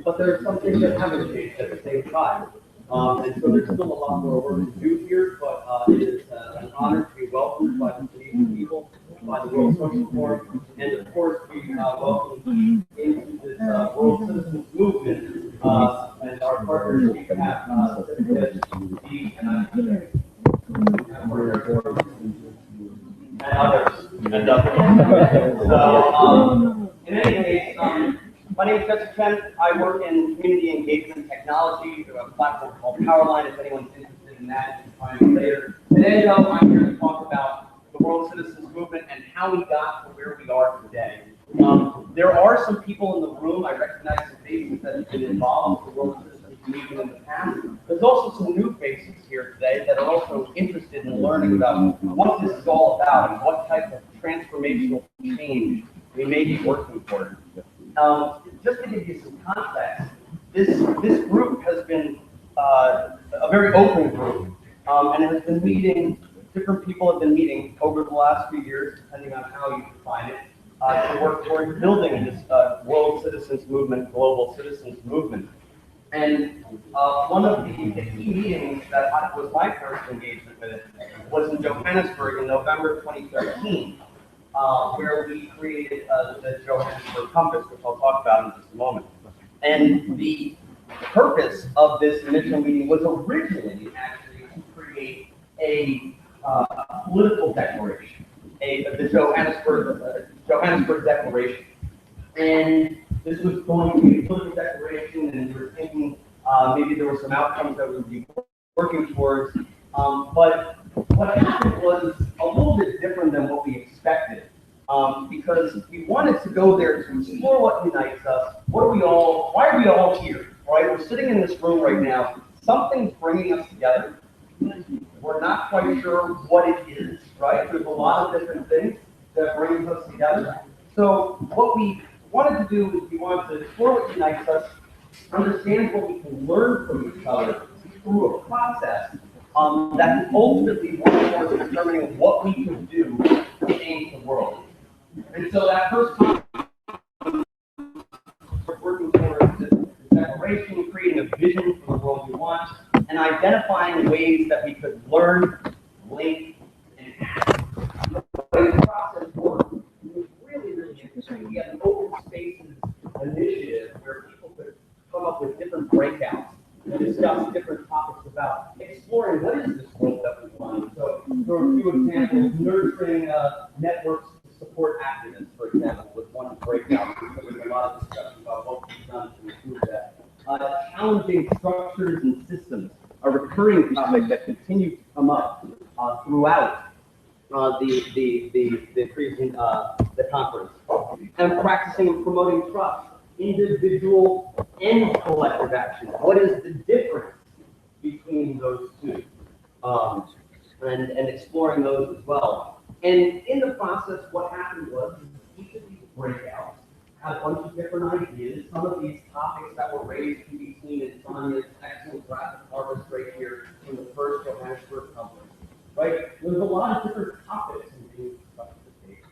but there are some things that haven't changed at the same time. And so there's still a lot more work to do here, but it is an honor to be welcomed by the Canadian people, by the World Social Forum, and of course be welcomed into this World Citizens Movement, and our partners we have Deeep and others. So, in any case, my name is Jessica Chen. I work in community engagement technology through a platform called Powerline. If anyone's interested in that, you can find me later. Today, though, I'm here to talk about the World Citizens Movement and how we got to where we are today. There are some people in the room, I recognize some faces that have been involved with the World Citizens Movement in the past. There's also some new faces here today that are also interested in learning about what this is all about and what type of transformational change we may be working for. Just to give you some context, this group has been a very open group, and has been meeting, different people have been meeting over the last few years, depending on how you define it, to work toward building this World Citizens Movement, Global Citizens Movement. And one of the key meetings that was my first engagement with it was in Johannesburg in November 2013. Where we created the Johannesburg Compass, which I'll talk about in just a moment. And the purpose of this initial meeting was originally actually to create a political declaration, the Johannesburg Declaration. And this was going to be a political declaration, and we were thinking maybe there were some outcomes that we would be working towards. But what happened was a little bit different than what we expected, because we wanted to go there to explore what unites us. Why are we all here? Right? We're sitting in this room right now. Something's bringing us together. We're not quite sure what it is. Right? There's a lot of different things that brings us together. So what we wanted to do is we wanted to explore what unites us, understand what we can learn from each other through a process that ultimately works towards determining what we can do to change the world. And so that first time, we're working towards this declaration, creating a vision for the world we want, and identifying ways that we could learn, link, and act. The way the process worked was really, really interesting. We had an open spaces initiative where people could come up with different breakouts and discuss different topics about exploring what is this world that we want. So there were a few examples. Nurturing networks to support activists, for example, was one breakout. There was a lot of discussion about what we've done to improve that. Challenging structures and systems, a recurring topic that continues to come up throughout the conference. And practicing and promoting trust, individual and collective action. What is the difference between those two? And exploring those as well. And in the process, what happened was each of these breakouts had a bunch of different ideas. Some of these topics that were raised can be seen in Sonia's excellent graphic harvest right here in the first Johannesburg Conference. Right? There's a lot of different topics in being discussed at the table.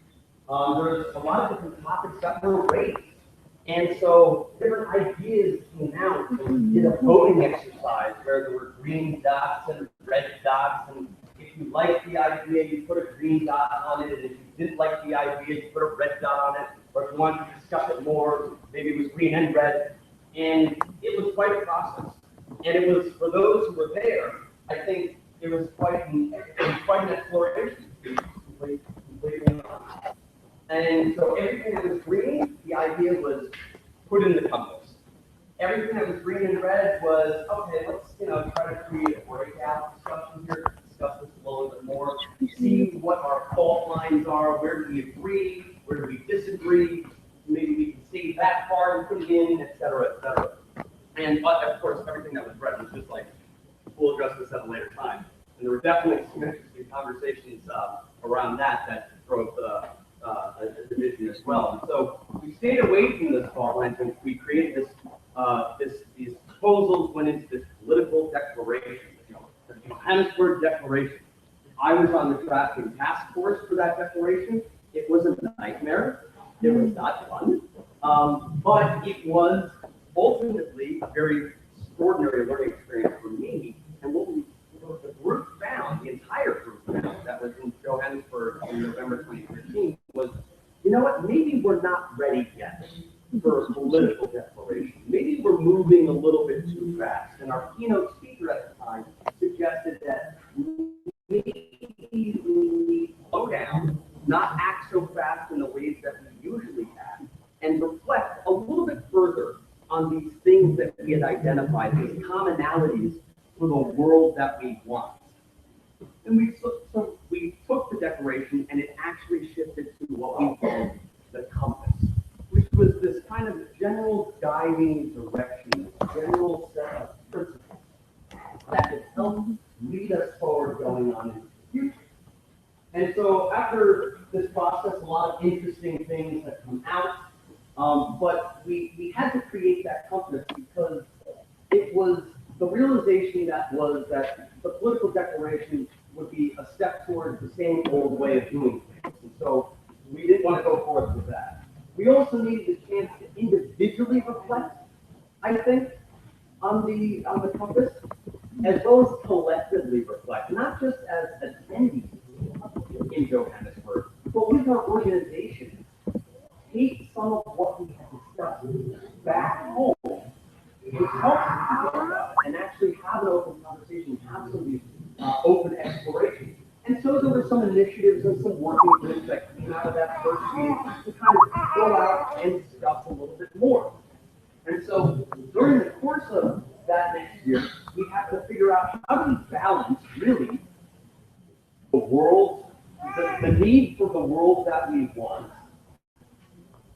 There's a lot of different topics that were raised. And so different ideas came out, and we did a voting exercise where there were green dots and red dots, and if you liked the idea, you put a green dot on it, and if you didn't like the idea, you put a red dot on it, or if you wanted to discuss it more, maybe it was green and red, and it was quite a process. And it was, for those who were there, I think it was quite an exploration, completely honest. And so everything that was green, the idea was put in the compass. Everything that was green and red was, okay, let's try to create a breakout discussion here, discuss this a little bit more, see what our fault lines are, where do we agree, where do we disagree, maybe we can save that part and put it in, et cetera, et cetera. And of course, everything that was red was just like, we'll address this at a later time. And there were definitely some interesting conversations around that drove a division as well. And so we stayed away from this fault lines, and we created these proposals, went into this political declaration, the Johannesburg Declaration. I was on the drafting task force for that declaration. It was a nightmare. It was not fun, but it was ultimately a very extraordinary learning experience for me. And what the group found, the entire group found, that was in Johannesburg in November 2013, was, you know what, maybe we're not ready yet for a political declaration. Maybe we're moving a little bit too fast. And our keynote speaker at the time suggested that maybe we need to slow down, not act so fast in the ways that we usually act, and reflect a little bit further on these things that we had identified, these commonalities for the world that we want. And we took the declaration and it actually shifted to what we called the compass, which was this kind of general guiding direction, general set of principles that would help lead us forward going on into the future. And so after this process, a lot of interesting things have come out, but we had to create that compass because it was the realization that the political declaration would be a step towards the same old way of doing things. And so we didn't want to go forward with that. We also needed the chance to individually reflect, I think, on the compass, as well as collectively reflect, not just as attendees in Johannesburg, but with our organization, take some of what we had discussed back home to talk to people about it and actually have an open conversation, have some of these open explorations. And so there were some initiatives and some working groups that came out of that first meeting to kind of go out and discuss a little bit more. And so during the course of that next year, we have to figure out how do we balance really the world, the need for the world that we want,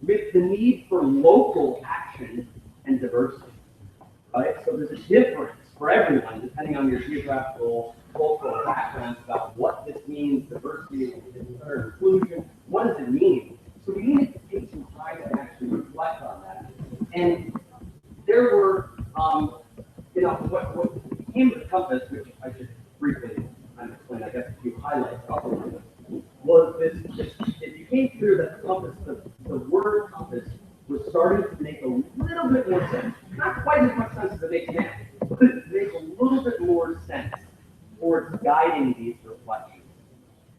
with the need for local action and diversity, right? So there's a difference for everyone, depending on your geographical, cultural backgrounds, about what this means, diversity, inclusion, what does it mean? So we needed to take some time to actually reflect on that. And there were, what became the compass, which I should briefly explain, I guess, a few highlights of it, was it became clear that the compass, the word compass, was starting to make a little bit more sense. Not quite as much sense as it makes now, but it makes a little bit more sense towards guiding these reflections.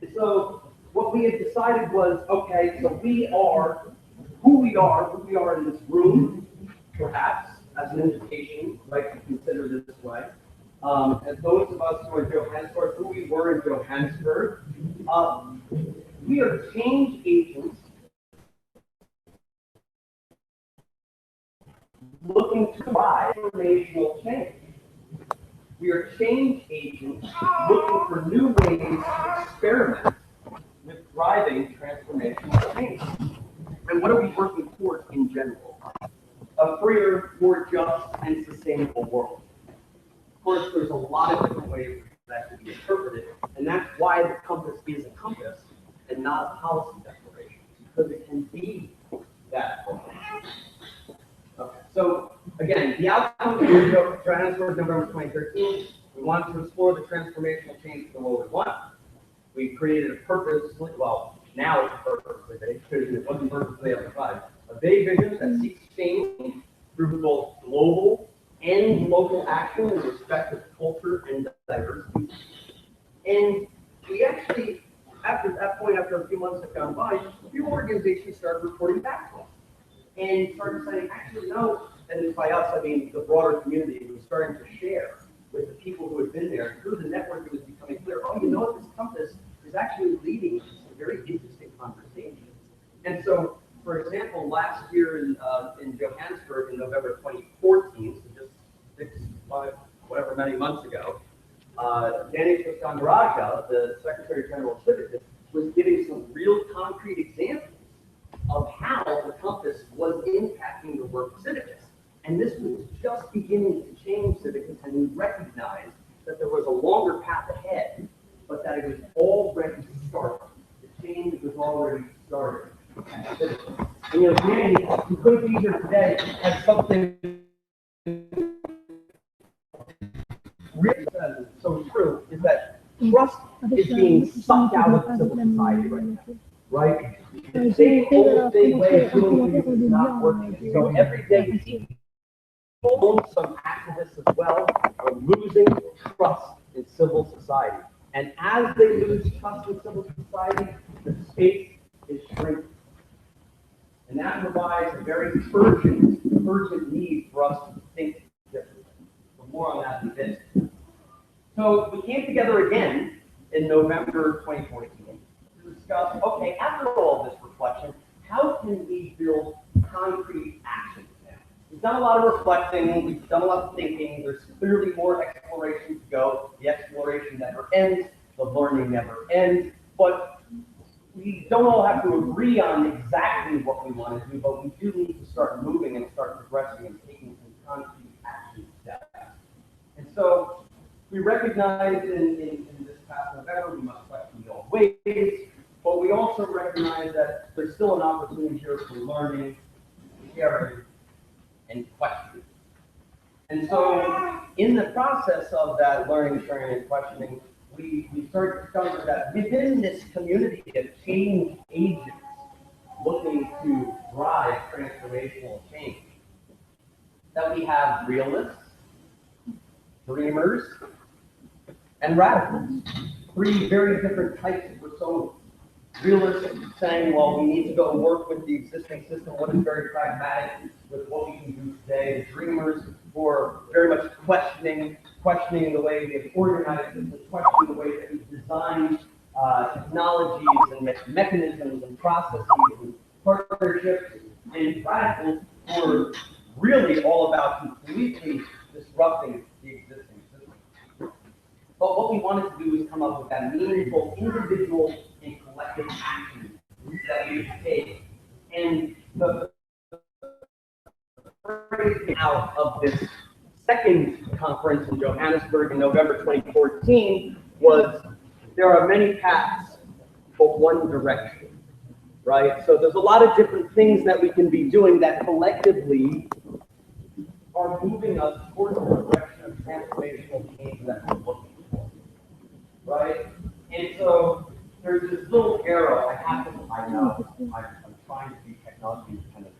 And so what we had decided was, okay, so we are who we are in this room, perhaps, as an invitation, right, to consider this way. As those of us who are in Johannesburg, who we were in Johannesburg, we are change agents looking to drive transformational change. We are change agents looking for new ways to experiment with driving transformational change. And what are we working towards in general? A freer, more just, and sustainable world. Of course, there's a lot of different ways that can be interpreted, and that's why the compass is a compass and not a policy declaration, because it can be that for us. Okay, so again, the outcome of Johannesburg, November 2013, we wanted to explore the transformational change to the world we want. We created a purpose, well, now it's a purpose, it wasn't purposely at the time, a vague vision that seeks change through both global and local action in respect of culture and diversity. And we actually, after that point, after a few months had gone by, a few organizations started reporting back to us and started saying, actually, no, and by us, I mean the broader community was starting to share with the people who had been there. And through the network, it was becoming clear, oh, you know what, this compass is actually leading to some very interesting conversations. And so, for example, last year in Johannesburg in November 2014, so just 6, 5, whatever many months ago, Danny Sangaraja, the Secretary General of Civicus, was giving some real concrete examples of how the compass was impacting the work of Civicus. And this was just beginning to change Civicus, and we recognized that there was a longer path ahead, but that it was already started. The change was already started. And you know, Danny, who couldn't be here today, has something really so true, is that trust is being sucked out of civil society right now, right? The same old way of doing things is not working. So every day some activists as well, are losing trust in civil society. And as they lose trust in civil society, the space is shrinking. And that provides a very urgent need for us to think differently. So more on that in a bit. So we came together again in November 2014 to discuss, okay, after all of this reflection, how can we build concrete actions now? We've done a lot of reflecting, we've done a lot of thinking, there's clearly more exploration to go. The exploration never ends, the learning never ends, but we don't all have to agree on exactly what we want to do, but we do need to start moving and start progressing and taking some concrete action steps. And so we recognize in this past November, we must question the old ways, but we also recognize that there's still an opportunity here for learning, sharing, and questioning. And so in the process of that learning, sharing, and questioning, we started to discover that within this community of change agents looking to drive transformational change, that we have realists, dreamers, and radicals. Three very different types of personas. Realists saying, well, we need to go work with the existing system, what is very pragmatic with what we can do today. The dreamers who are very much questioning the way we have organized it, questioning the way that we've designed technologies and mechanisms and processes and partnerships, and radicals who are really all about completely disrupting the existing system. But what we wanted to do is come up with that meaningful individual and collective action that we take. And the phrasing out of this second conference in Johannesburg in November 2014 was, there are many paths, but one direction, right? So there's a lot of different things that we can be doing that collectively are moving us towards the direction of transformational change that we're looking for, right? And so there's this little arrow. I know, I'm trying to be technology independent.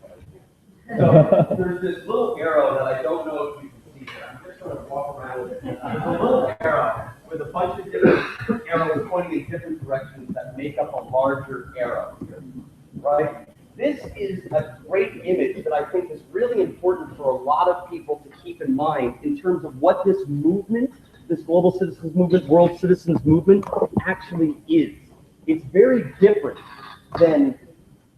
So there's this little arrow that I don't know if you can see here. I'm just going to walk around with it. There's a little arrow with a bunch of different arrows pointing in different directions that make up a larger arrow here, right? This is a great image that I think is really important for a lot of people to keep in mind in terms of what this movement, this global citizens movement, world citizens movement actually is. It's very different than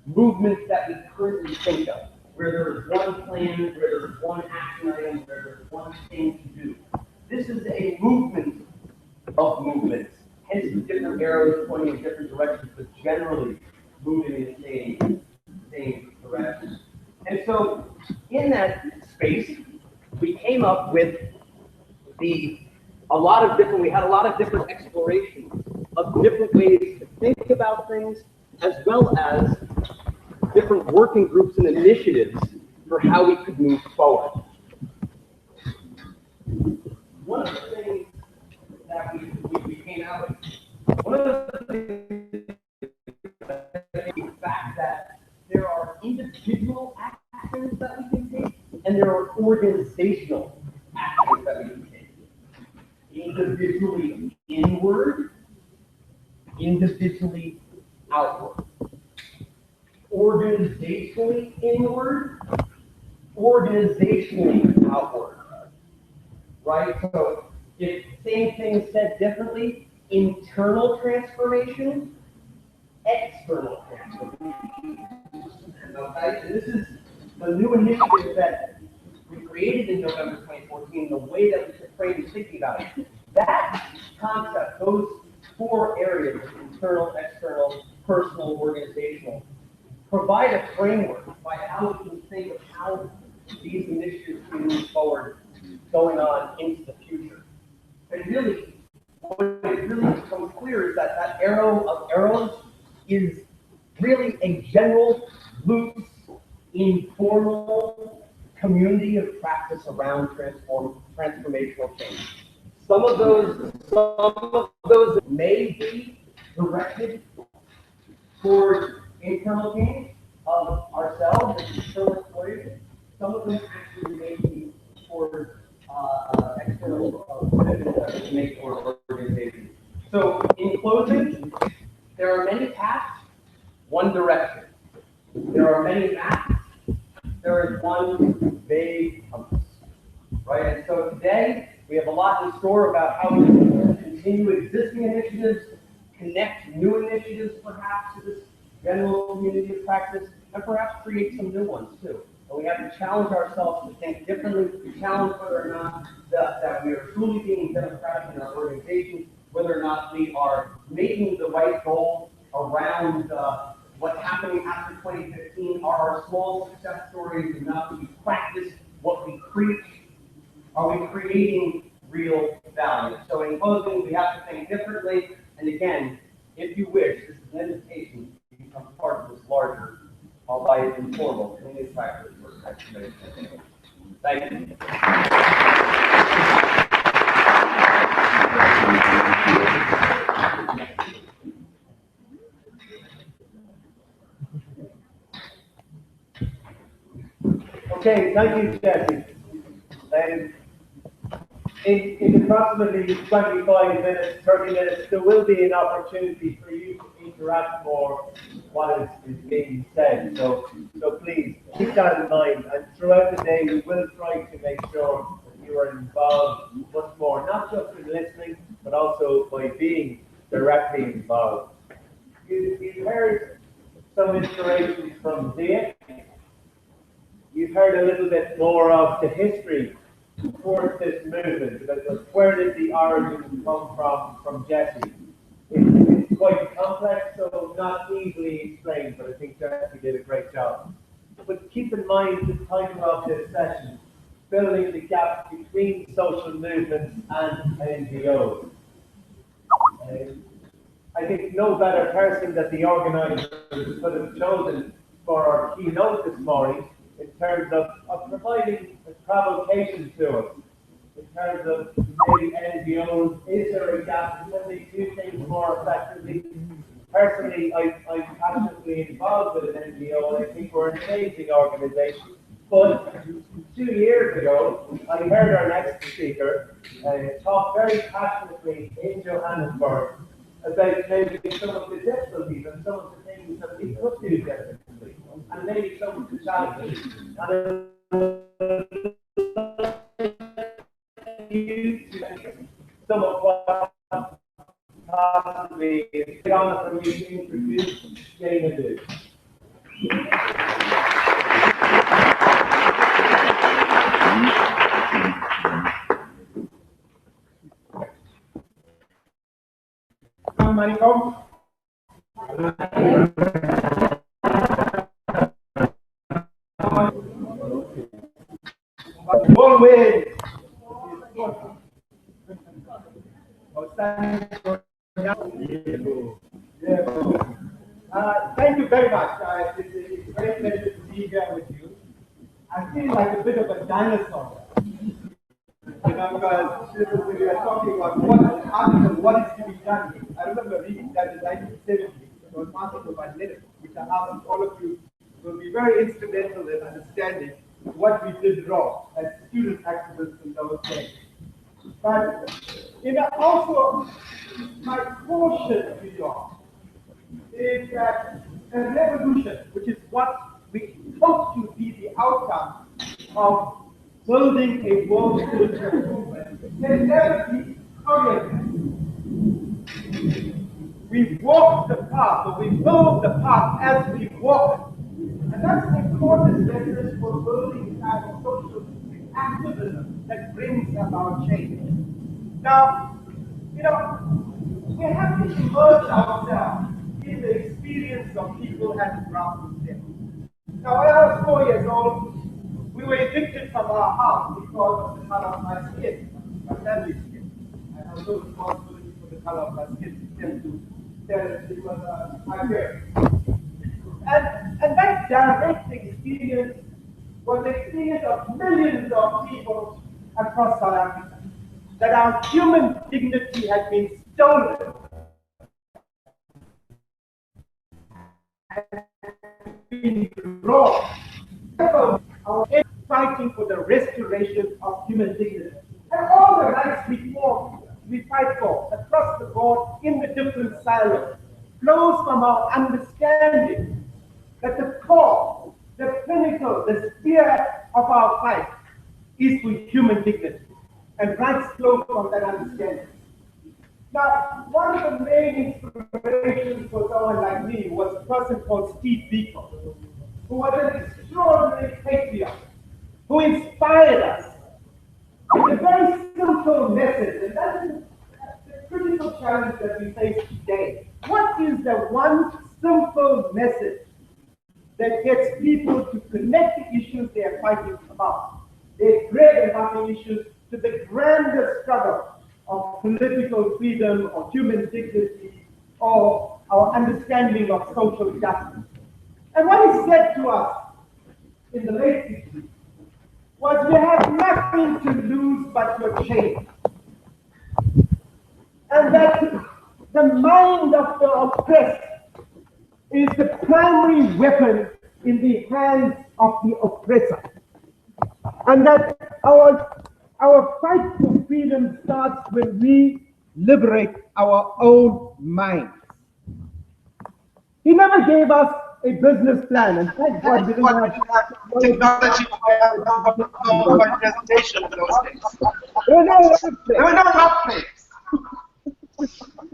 movements that we currently think of, where there is one plan, where there's one action item, where there's one thing to do. This is a movement of movements, hence the different arrows pointing in different directions, but generally moving in the same direction. And so in that space, we came up with we had a lot of different explorations of different ways to think about things, as well as different working groups and initiatives for how we could move forward. One of the things that we came out with, one of the things the fact that there are individual actions that we can take, and there are organizational actions that we can take. Individually inward, individually outward. Organizationally inward, organizationally outward. Right? So if same thing said differently, internal transformation, external transformation. Okay? And this is the new initiative that we created in November 2014, the way that we should frame thinking about it. That concept, those four areas, internal, external, personal, organizational, provide a framework by how we can think of how these initiatives can move forward going on into the future. And really, what it really becomes clear is that that arrow of arrows is really a general, loose, informal community of practice around transformational change. Some of those may be directed towards internal change of ourselves and internal exploration. Some of them actually may be to make for organizations. So in closing, there are many paths, one direction. There are many maps, there is one vague compass, right? And so today, we have a lot in store about how we can continue existing initiatives, connect new initiatives perhaps to this general community of practice, and perhaps create some new ones too. And we have to challenge ourselves to think differently, to challenge whether or not that we are truly being democratic in our organizations, whether or not we are making the right goals around what's happening after 2015. Are our small success stories enough? Do we practice what we preach? Are we creating real value? So in closing, we have to think differently. And again, if you wish, this is an invitation to become part of this larger, albeit informal, community practice for transformation. Thank you. Okay, thank you, Jesse. In approximately 25 minutes, 30 minutes, there will be an opportunity for you to interact more while is being said. So please keep that in mind. And throughout the day, we will try to make sure that you are involved much more, not just in listening, but also by being directly involved. You've heard some inspirations from Deeep. You've heard a little bit more of the history towards this movement, because where did the origin come from Jesse? It's quite complex, so not easily explained, but I think Jesse did a great job. But keep in mind the title of this session, Building the Gap Between Social Movements and NGOs. I think no better person that the organizers could have chosen for our keynote this morning in terms of providing a provocation to us, in terms of maybe NGOs, is there a gap? Can they do things more effectively? Personally, I'm passionately involved with an NGO, and I think we're an amazing organization. But 2 years ago, I heard our next speaker talk very passionately in Johannesburg about maybe some of the difficulties and some of the things that we could do differently, and maybe some of the challenges. And some of what possibly is on from you to introduce Dana do. Maricom. One way. Thank you very much. It's a great pleasure to be here with you. I feel like a bit of a dinosaur. Because we are talking about what is happening and what is to be done. I remember reading that in 1970, it was article by Lenin, which I asked all of you will be very instrumental in understanding what we did wrong as student activists in those days. But also my caution to you all is that a revolution, which is what we hope to be the outcome of building a world culture movement, can never be choreographed. We walk the path, or we build the path as we walk. And that's an important message for building kind of social activism that brings about change. Now, we have to immerse ourselves in the experience of people at the ground level. Now, when I was 4 years old, we were evicted from our house because of the color of my skin, my family's skin. I have no responsibility for the color of my skin, except to tell it was my parents. And that direct experience was the experience of millions of people across South Africa, that our human dignity had been stolen and been robbed. Fighting for the restoration of human dignity. And all the rights we fought dialogue flows from our understanding that the core, the pinnacle, the spear of our fight is for human dignity, and rights flow from that understanding. Now, one of the main inspirations for someone like me was a person called Steve Biko, who was an extraordinary patriot, who inspired us with a very simple message, and that is the critical challenge that we face today. What is the one simple message that gets people to connect the issues they are fighting about, their bread and butter issues, to the grander struggle of political freedom or human dignity or our understanding of social justice? And what he said to us in the late 60s was, we have nothing to lose but your change. And that the mind of the oppressed is the primary weapon in the hands of the oppressor. And that our fight for freedom starts when we liberate our own minds. He never gave us a business plan, and thank God we didn't have technology for presentation those days. There were no rock plates.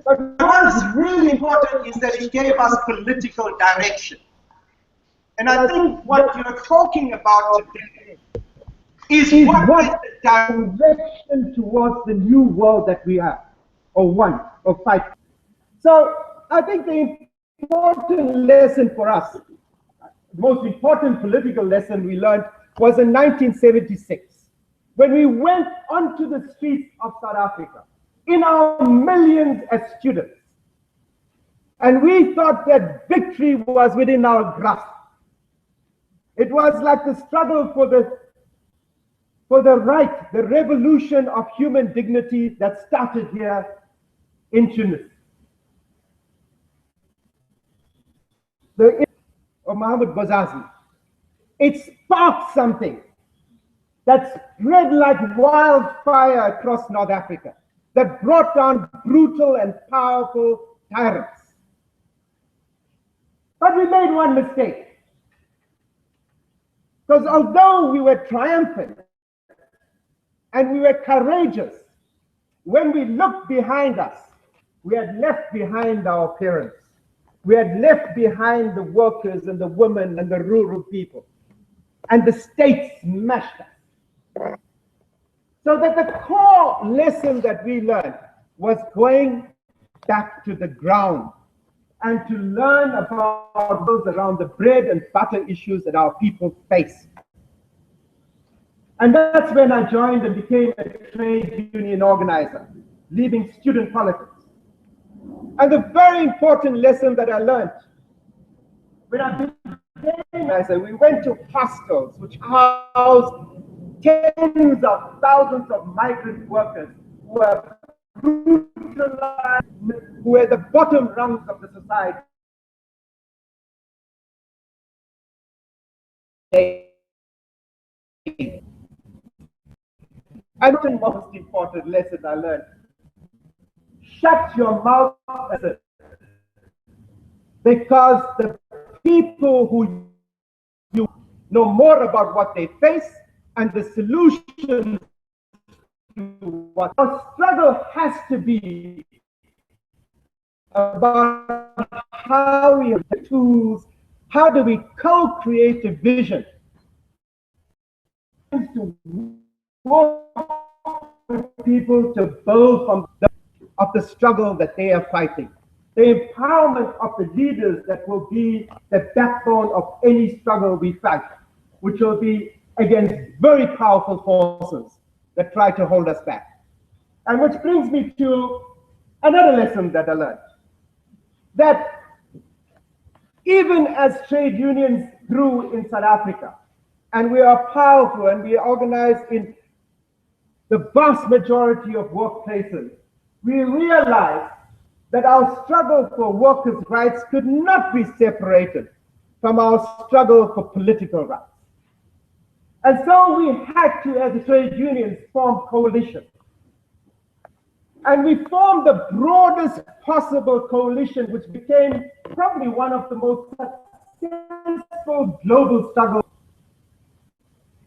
But what is really important is that he gave us political direction. And I think what you're talking about today is what is the direction towards the new world that we are, or want, or fight. So I think the important lesson for us, the most important political lesson we learned was in 1976, when we went onto the streets of South Africa in our millions as students. And we thought that victory was within our grasp. It was like the struggle for the right, the revolution of human dignity that started here in Tunis. The image of Mohamed Bouazizi, it sparked something that spread like wildfire across North Africa, that brought down brutal and powerful tyrants. But we made one mistake. Because although we were triumphant and we were courageous, when we looked behind us, we had left behind our parents. We had left behind the workers and the women and the rural people. And the state smashed us. So that the core lesson that we learned was going back to the ground and to learn about those around the bread and butter issues that our people face. And that's when I joined and became a trade union organizer, leaving student politics. And the very important lesson that I learned when I became an organizer, we went to hostels which housed tens of thousands of migrant workers who were brutalized, who were the bottom rungs of the society. And the most important lesson I learned: shut your mouth, because the people who you know more about what they face and the solutions to what our struggle has to be about how we have the tools, how do we co-create a vision to work with people to build from the struggle that they are fighting. The empowerment of the leaders that will be the backbone of any struggle we fight, which will be against very powerful forces that try to hold us back. And which brings me to another lesson that I learned, that even as trade unions grew in South Africa, and we are powerful and we are organized in the vast majority of workplaces, we realized that our struggle for workers' rights could not be separated from our struggle for political rights. And so we had to, as a trade unions, form coalitions And we formed the broadest possible coalition, which became probably one of the most successful global struggles.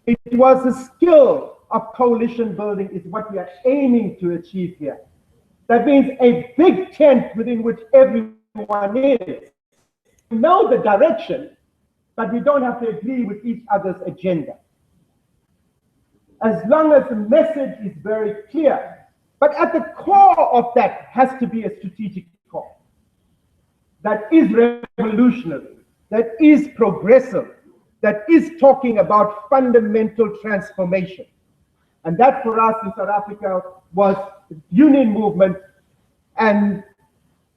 It was a skill of coalition building is what we are aiming to achieve here. That means a big tent within which everyone is. We know the direction, but we don't have to agree with each other's agenda. As long as the message is very clear. But at the core of that has to be a strategic core that is revolutionary, that is progressive, that is talking about fundamental transformation. And that for us in South Africa was the union movement and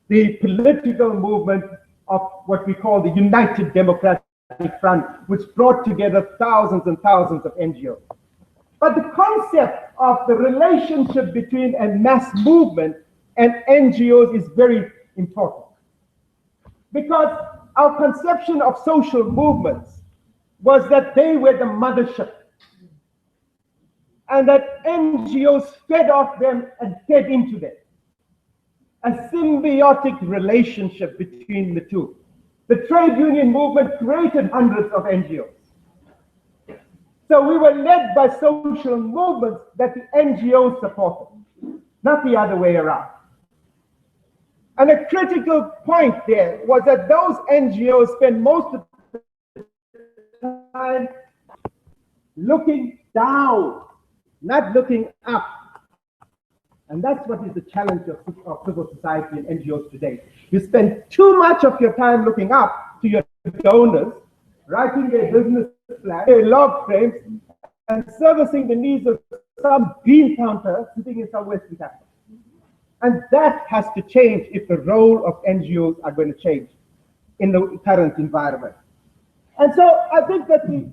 the political movement of what we call the United Democratic Front, which brought together thousands and thousands of NGOs. But the concept of the relationship between a mass movement and NGOs is very important. Because our conception of social movements was that they were the mothership, and that NGOs fed off them and fed into them. A symbiotic relationship between the two. The trade union movement created hundreds of NGOs. So we were led by social movements that the NGOs supported, not the other way around. And a critical point there was that those NGOs spend most of the time looking down, not looking up. And that's what is the challenge of civil society and NGOs today. You spend too much of your time looking up to your donors, writing their business plan, their log frames, and servicing the needs of some bean counter sitting in some Western capital. And that has to change if the role of NGOs are going to change in the current environment. And so I think that the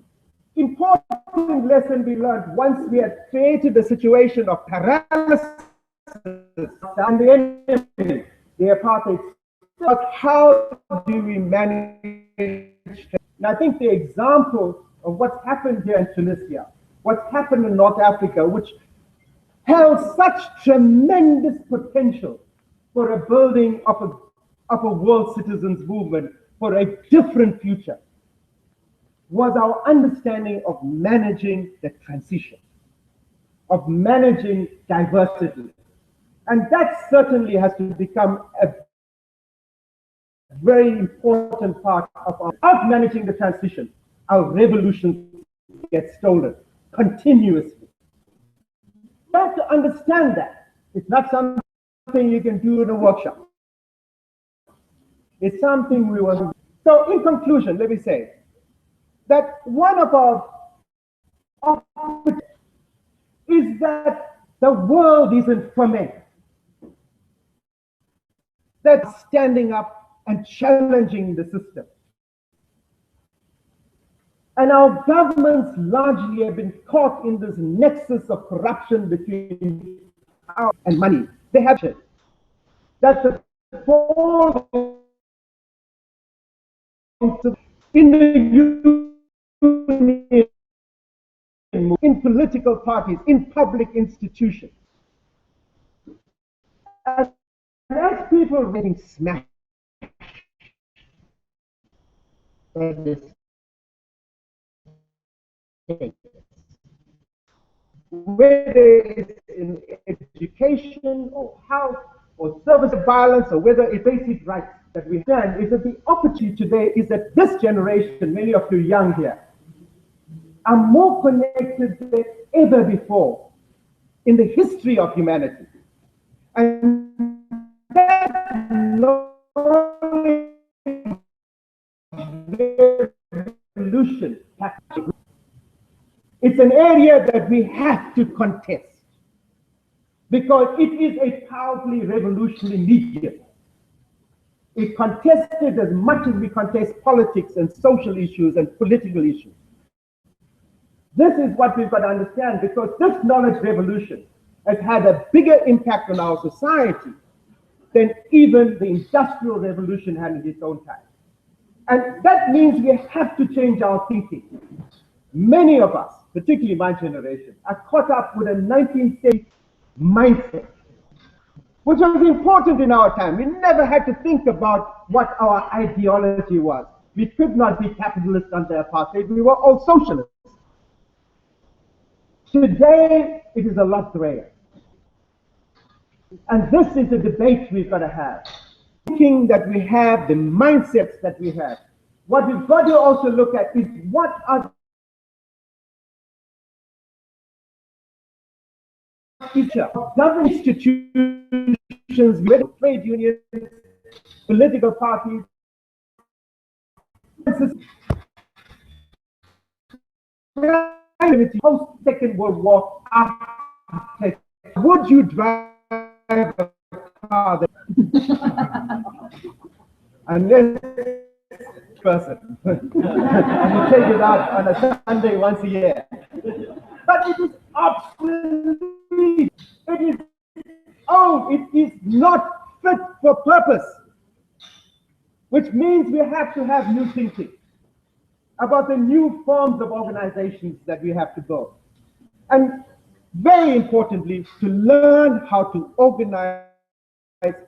important lesson we learned once we had created a situation of paralysis and the enemy, the apartheid, but how do we manage? And I think the example of what's happened here in Tunisia, what's happened in North Africa, which held such tremendous potential for a building of a world citizens movement for a different future, was our understanding of managing the transition, of managing diversity. And that certainly has to become a very important part of managing the transition. Our revolutions get stolen continuously. You have to understand that. It's not something you can do in a workshop. It's something we want to do. So in conclusion, let me say that one of our opportunities is that the world is in ferment. That's standing up and challenging the system. And our governments largely have been caught in this nexus of corruption between power and money. They have said that the fall in the union, in political parties, in public institutions. And as people are getting smashed, whether it's in education or health or service of violence or whether it's basic rights that we have, is that the opportunity today is that this generation, many of you young here, are more connected than ever before in the history of humanity. And that knowledge revolution, it's an area that we have to contest because it is a powerfully revolutionary medium. It contested as much as we contest politics and social issues and political issues. This is what we've got to understand, because this knowledge revolution has had a bigger impact on our society than even the Industrial Revolution had in its own time. And that means we have to change our thinking. Many of us, particularly my generation, are caught up with a 19th century mindset which was important in our time. We never had to think about what our ideology was. We could not be capitalists under apartheid. We were all socialists. Today, it is a lot grayer. And this is a debate we've got to have. Thinking that we have, the mindsets that we have. What we've got to also look at is what are government institutions, trade unions, political parties, post-Second World War architecture. Would you drive a car that unless person and you take it out on a Sunday once a year? But it is obsolete. It is old. It is not fit for purpose. Which means we have to have new thinking about the new forms of organizations that we have to build. And very importantly, to learn how to organize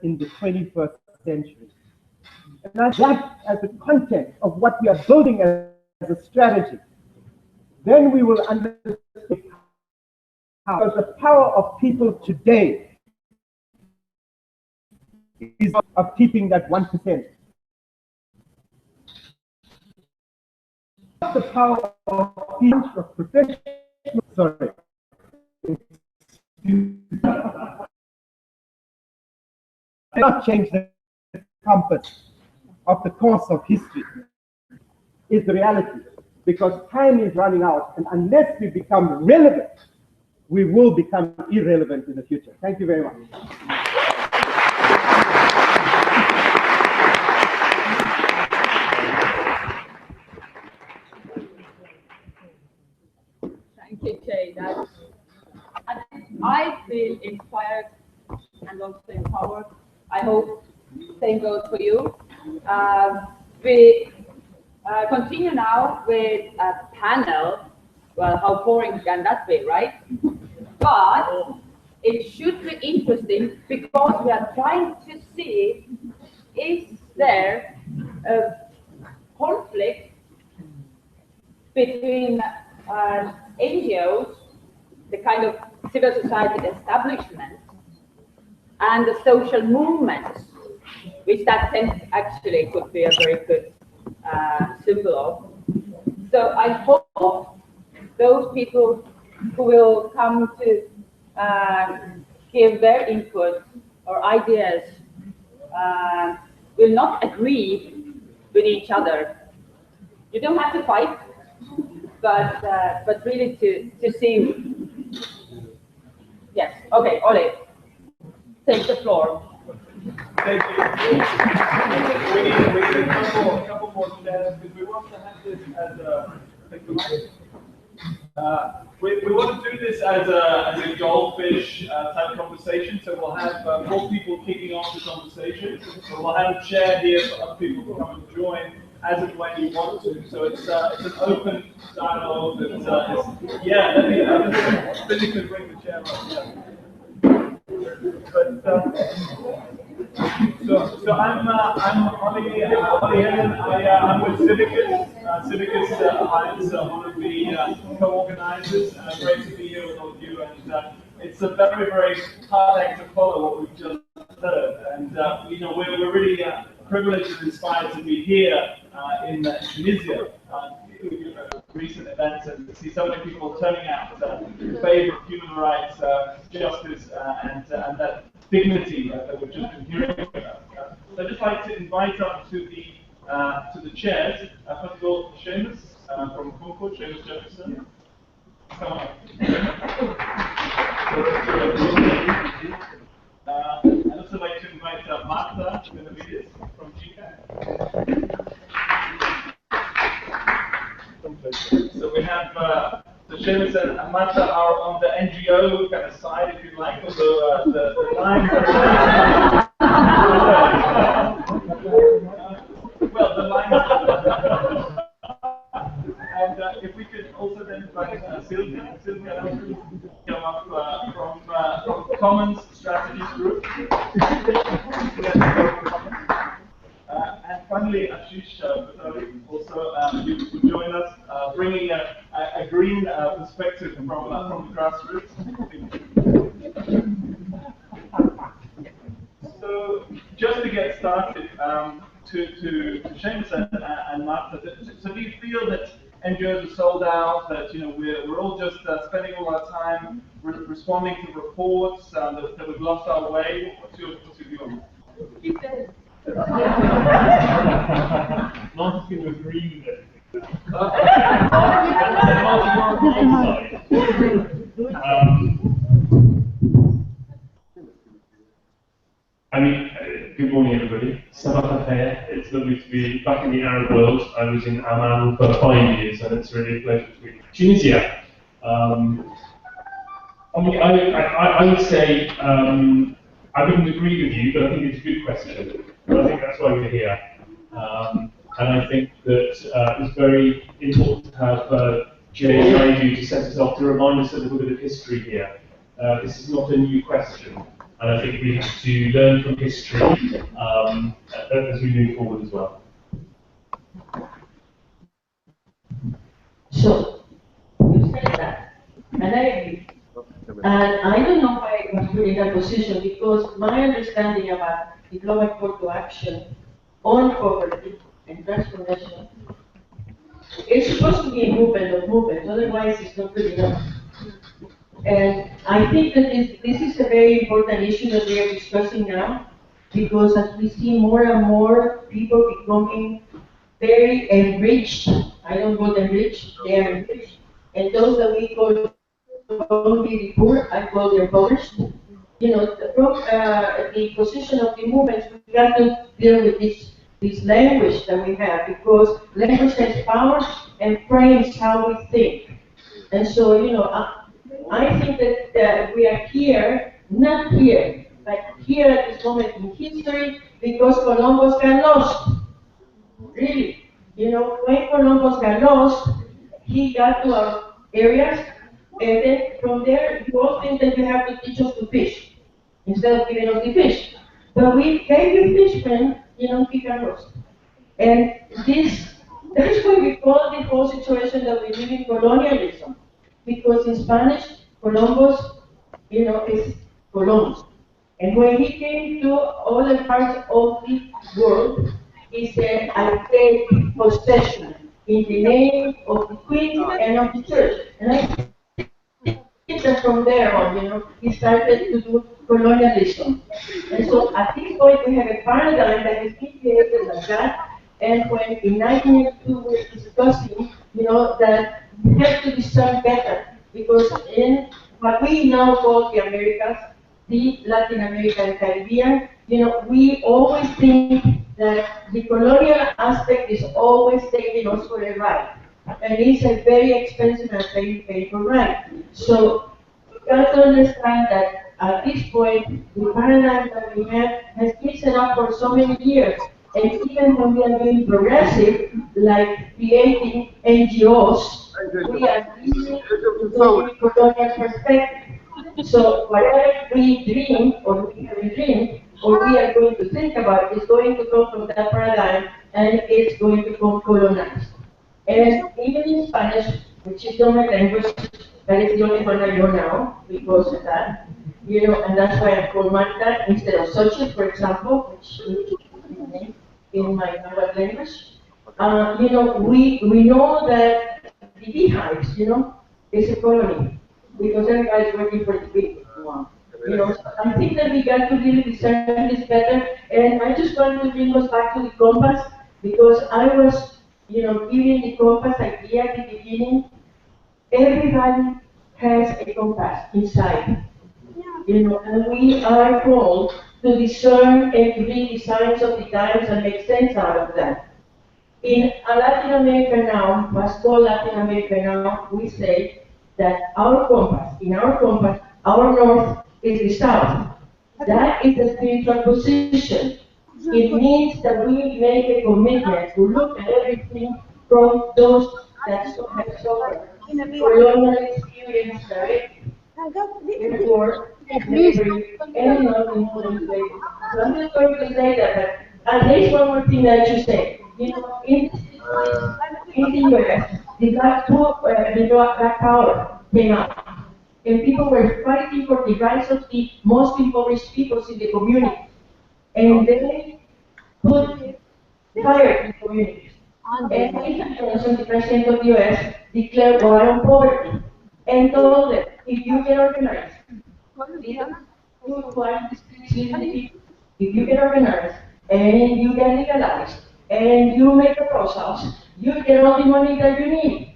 in the 21st century. And that as the content of what we are building as a strategy, then we will understand how the power of people today is of keeping that 1%. The power of people of professional, sorry. Cannot change the compass of the course of history is the reality, because time is running out, and unless we become relevant, we will become irrelevant in the future. Thank you very much. Thank you, Jay. I feel inspired and also empowered. I hope same goes for you. We continue now with a panel. Well, how boring can that be, right? But it should be interesting because we are trying to see is there a conflict between NGOs, the kind of civil society establishment, and the social movements, which that sense actually could be a very good symbol of. So I hope those people who will come to give their input or ideas will not agree with each other. You don't have to fight, but really to see. Yes. Okay, Ole, take the floor. Thank you. We need a couple more chairs because we want to have this as a. We want to do this as a goldfish type conversation, so we'll have more people kicking off the conversation. So we'll have a chair here for other people to come and join as and when you want to. So it's an open dialogue. Yeah, let me physically bring the chair up. Yeah. So I'm Ollie Helen. I'm with Civicus. Civicus Alliance, one of the co-organizers. Great to be here with all of you. And it's a very, very hard act to follow what we've just heard. And we're really privileged and inspired to be here in Tunisia. Recent events and to see so many people turning out in favor of human rights, justice, and that dignity that we've just been hearing about. So I'd just like to invite up to the chairs. First of all, Seamus from Concord, Seamus Jefferson. Come on. I'd also like to invite Martha Benavides from GCAC. So we have the Seamus and Martha are on the NGO kind of side, if you like, although the lines are well, the lines and if we could also then invite Sylvia come up from Commons Strategies Group. And finally, Ashish, also you join us, bringing a green perspective from the grassroots. So, just to get started, to Seamus and Martha, so do you feel that NGOs are sold out, that we're all just spending all our time responding to reports, that we've lost our way? What's your view on that? Martha's going to agree with everything. I mean, good morning, everybody. Sabah Khair. It's lovely to be back in the Arab world. I was in Amman for 5 years, and it's really a pleasure to be in Tunisia. I mean, I would say I wouldn't agree with you, but I think it's a good question. I think that's why we're here. And I think that it's very important to have Jay and Naidu to set us off to remind us a little bit of history here. This is not a new question, and I think we have to learn from history as we move forward as well. So, you said that, and I agree. And I don't know why I was put in that position, because my understanding about the global call to action on poverty and transformation is supposed to be a movement of movements, otherwise it's not good enough. And I think that this is a very important issue that we are discussing now, because as we see more and more people becoming very enriched, I don't call them rich, they are enriched, and those that we call only the poor, I call them impoverished. From the position of the movements, we have to deal with this language that we have, because language has power and frames how we think. And so, I think that we are here, not here, but here at this moment in history, because Columbus got lost. Really. When Columbus got lost, he got to our areas, and then from there, you all think that you have to teach us to fish, instead of giving us the fish. But we gave you fish when, he got lost. And that is why we call the whole situation that we live in colonialism. Because in Spanish, Columbus, is Columbus. And when he came to other parts of the world, he said, I take possession in the name of the Queen and of the Church. And I think that from there on, he started to do colonialism. And so at this point, we have a paradigm that is created like that. And when in 1982 we were discussing, that we have to discern better, because in what we now call the Americas, the Latin America and Caribbean, we always think that the colonial aspect is always taking us for a ride. And it's a very expensive and very painful ride. So we got to understand that at this point, the paradigm that we have has been set up for so many years. And even when we are being progressive, like creating NGOs, we are using the colonial perspective. So whatever we dream, or we are going to think about, is going to come from that paradigm, and it's going to come colonized. And even in Spanish, which is not my language, that is the only one I know now, because of that, and that's why I call Marta instead of Xochitl, for example, which is my name in my native language. We know that the beehives, is a colony, because everybody's working for the bee. So I think that we got to really discern this better, and I just want to bring us back to the compass, because I was, giving the compass idea at the beginning. Everybody has a compass inside, and we are called to discern and to read the signs of the times and make sense out of that. In Latin America now, what's called Latin America now, we say that our compass, our north is the south. That is the spiritual position. It means that we make a commitment to look at everything from those that have suffered colonial experience directly. therefore, slavery, and not including slavery. So I'm just going to say that, but there's one more thing that I should say. You know, in the US, the Black Power came out, and people were fighting for the rights of the most impoverished peoples in the community, and they put fire in the communities. And Lyndon Johnson, the president of the US, declared war on poverty and told them, if you get organized, if you get organized and you get legalized and you make proposals, you get all the money that you need.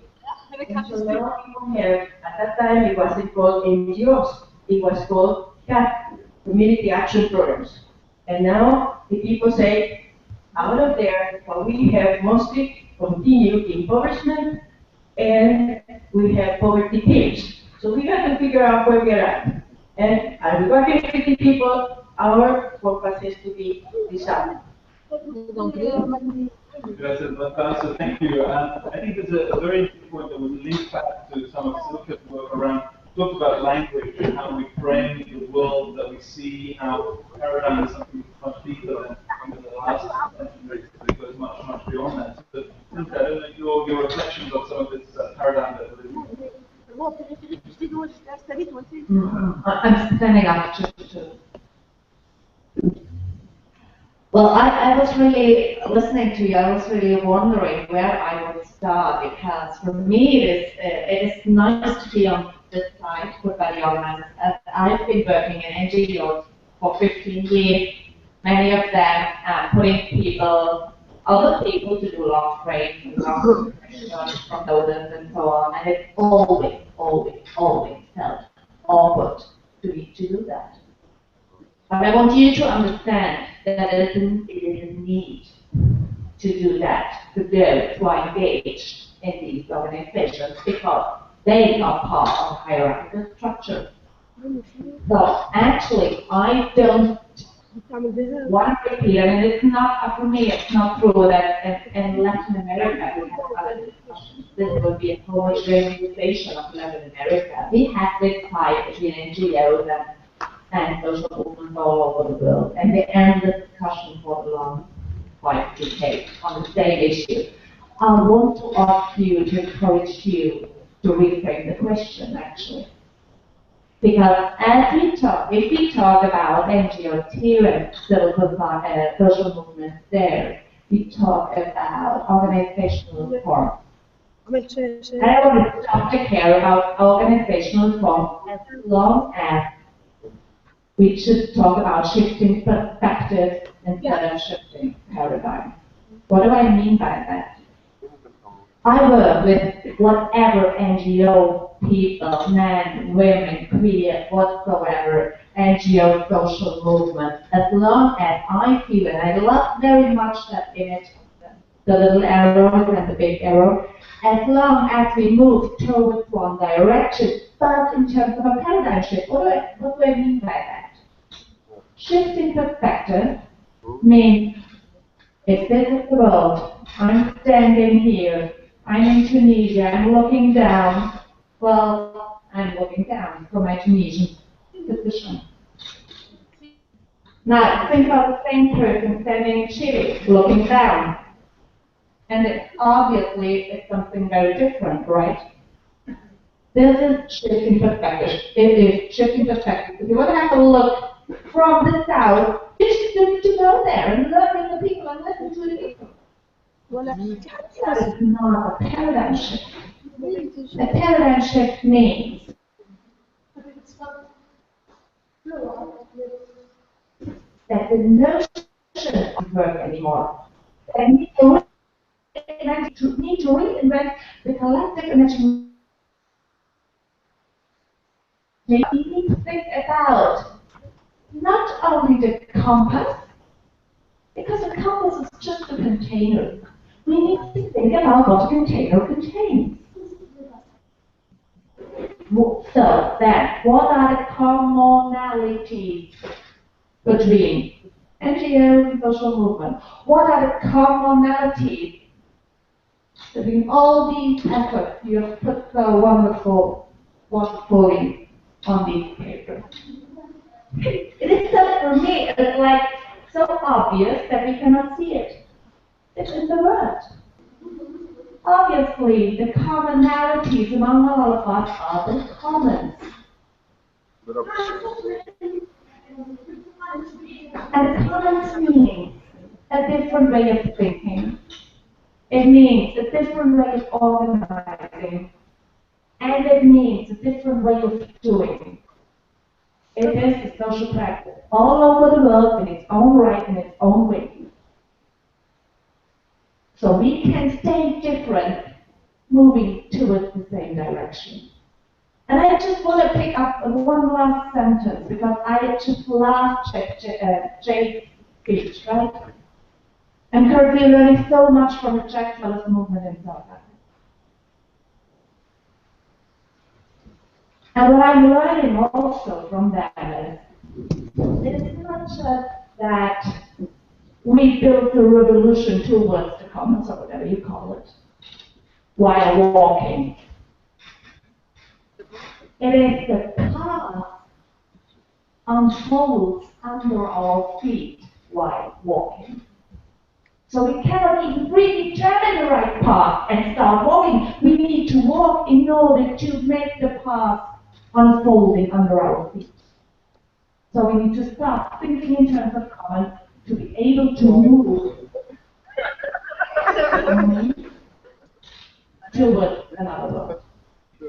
And so now people have, at that time it wasn't called NGOs, it was called CAP, Community Action Programs. And now the people say, out of there, what we have mostly continued impoverishment and we have poverty peaks. So we have to figure out where we're at. And as we're working with the people, our focus is to be decided. Yes, so thank you. I think there's a very important point that would link back to some of Silke's work around, talk about language and how we frame the world that we see, how paradigm is something much deeper than the last century, it goes much, much beyond that. So, Silke, I don't know your reflections on some of this paradigm that we're living in. I'm standing up to. Well, I was really listening to you. I was really wondering where I would start, because for me it is nice to be on this side put by the organizers. I've been working in NGOs for 15 years. Many of them putting other people to do log frames and log proposals and so on, and it always felt awkward to me to do that. But I want you to understand that it is a need to do that, to go, to engage in these organizations, because they are part of a hierarchical structure. So actually, I don't want to repeat, and it's not, for me, it's not true that in Latin America we have other discussions. This will be a homogenization of Latin America. We have this fight between NGOs and social movements all over the world, and they end the discussion for the long 5 decades on the same issue. I want to ask you, to encourage you to reframe the question, actually. Because as we talk, if we talk about NGOs here and social movements there, we talk about organizational reform. And I want to stop to care about organizational reform as long as we should talk about shifting perspectives instead of shifting paradigm. What do I mean by that? I work with whatever NGO people, men, women, queer, whatsoever, NGO social movement, as long as I feel, and I love very much that image, the little arrows and the big arrow, as long as we move towards one direction, but in terms of a paradigm shift, what do I mean by that? Shifting perspective means, if this is the world, I'm standing here, I'm in Tunisia, I'm looking down, well, I'm looking down from my Tunisian position. Now, think about the same person standing in Chile, looking down. And it's something very different, right? This is shifting perspective. It is shifting perspective. If you want to have a look from the south, you should go there and look at the people and listen to the people. That is not a paradigm shift. A paradigm shift means that the notion doesn't work anymore. And we need to reinvent the collective imagination. We need to think about not only the compass, because the compass is just a container. We need to think about what a container contains. So then, what are the commonalities between NGOs and social movement? What are the commonalities between all these efforts you have put so wonderfully on these papers. It is just for me, it's like so obvious that we cannot see it. It's in the word. Obviously, the commonalities among all of us are the commons. And commons means a different way of thinking. It means a different way of organizing. And it means a different way of doing. It is a social practice all over the world in its own right, in its own way. So we can stay different, moving towards the same direction. And I just want to pick up one last sentence, because I just last checked Jay's speech, right? I'm currently learning so much from the Jack Fellows movement in South Africa. And what I'm learning also from that is, it is not just that we built the revolution towards the commons, or whatever you call it, while walking. It is the path unfolds under our feet while walking. So we cannot even predetermine the right path and start walking. We need to walk in order to make the path unfolding under our feet. So we need to start thinking in terms of commons to be able to move towards another world.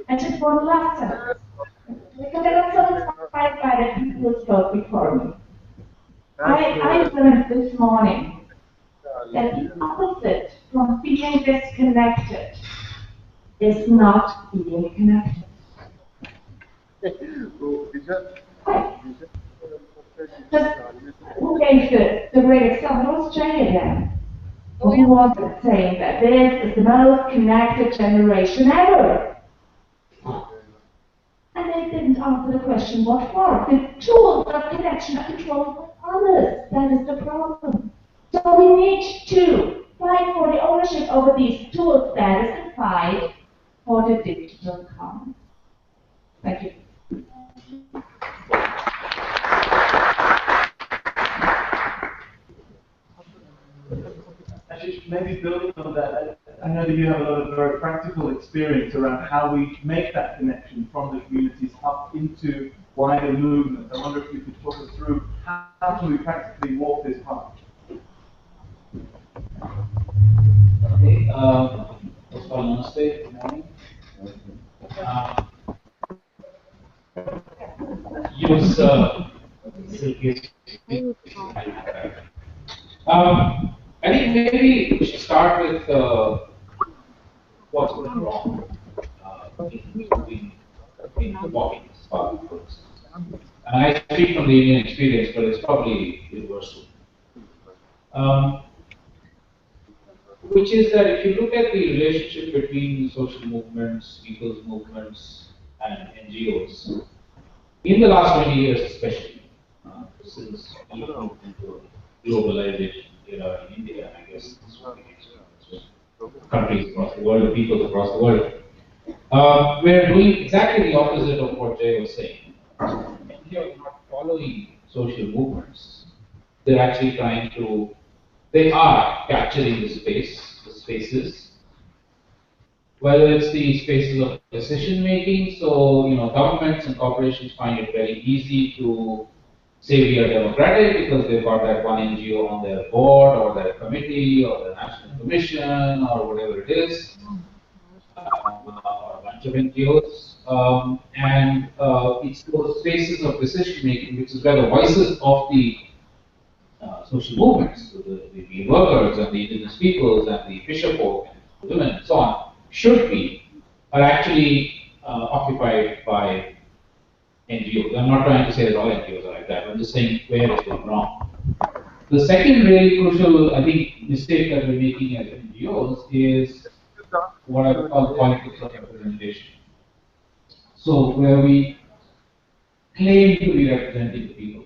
And just one last sentence, because I got so inspired by the people who spoke before me. I learned this morning that the opposite from being disconnected is not being connected. Just who gave the great example? It was Jay again. Who was saying that this is the most connected generation ever. And they didn't answer the question, what for? The tools of connection are controlled by others. That is the problem. So we need to fight for the ownership over these tools, that is the fight for the digital commons. Thank you. Actually, maybe building on that, I know that you have a lot of very practical experience around how we make that connection from the communities up into wider movements. I wonder if you could talk us through how do we practically walk this path? Okay, first of all, namaste, good morning. Use Silky's. I think maybe we should start with what's going wrong in walking this path first. And I speak from the Indian experience, but it's probably universal. Which is that if you look at the relationship between social movements, people's movements, and NGOs, in the last 20 years especially, since we moved into globalization era in India, I guess this one countries across the world, people across the world, we're doing exactly the opposite of what Jay was saying. India is not following social movements. They're actually trying to, they are capturing the spaces, whether it's the spaces of decision making. So, governments and corporations find it very easy to say we are democratic because they've got that one NGO on their board or their committee or their national commission or whatever it is, or a bunch of NGOs. And it's those spaces of decision making, which is where the voices of the social movements, so the workers and the indigenous peoples and the fisher folk and the women and so on, should be, are actually occupied by NGOs. I'm not trying to say that all NGOs are like that, I'm just saying where it's going wrong. The second really crucial, I think, mistake that we're making as NGOs is what I would call politics of representation. So where we claim to be representing the people,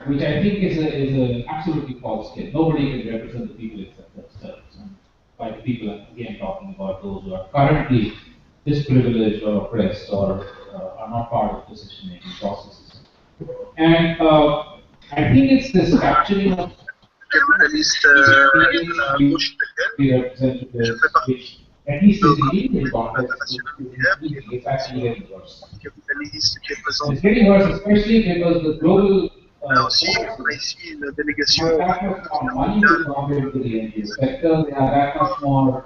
which I think is an absolutely false claim. Nobody can represent the people except themselves. And by the people, I'm again talking about those who are currently disprivileged or oppressed or are not part of decision-making processes. And I think it's this capturing of representatives, which at least in the Indian context, it's actually getting worse. And it's getting worse, especially because the global forces have that much more money to pump into the NGO sector. They have that much more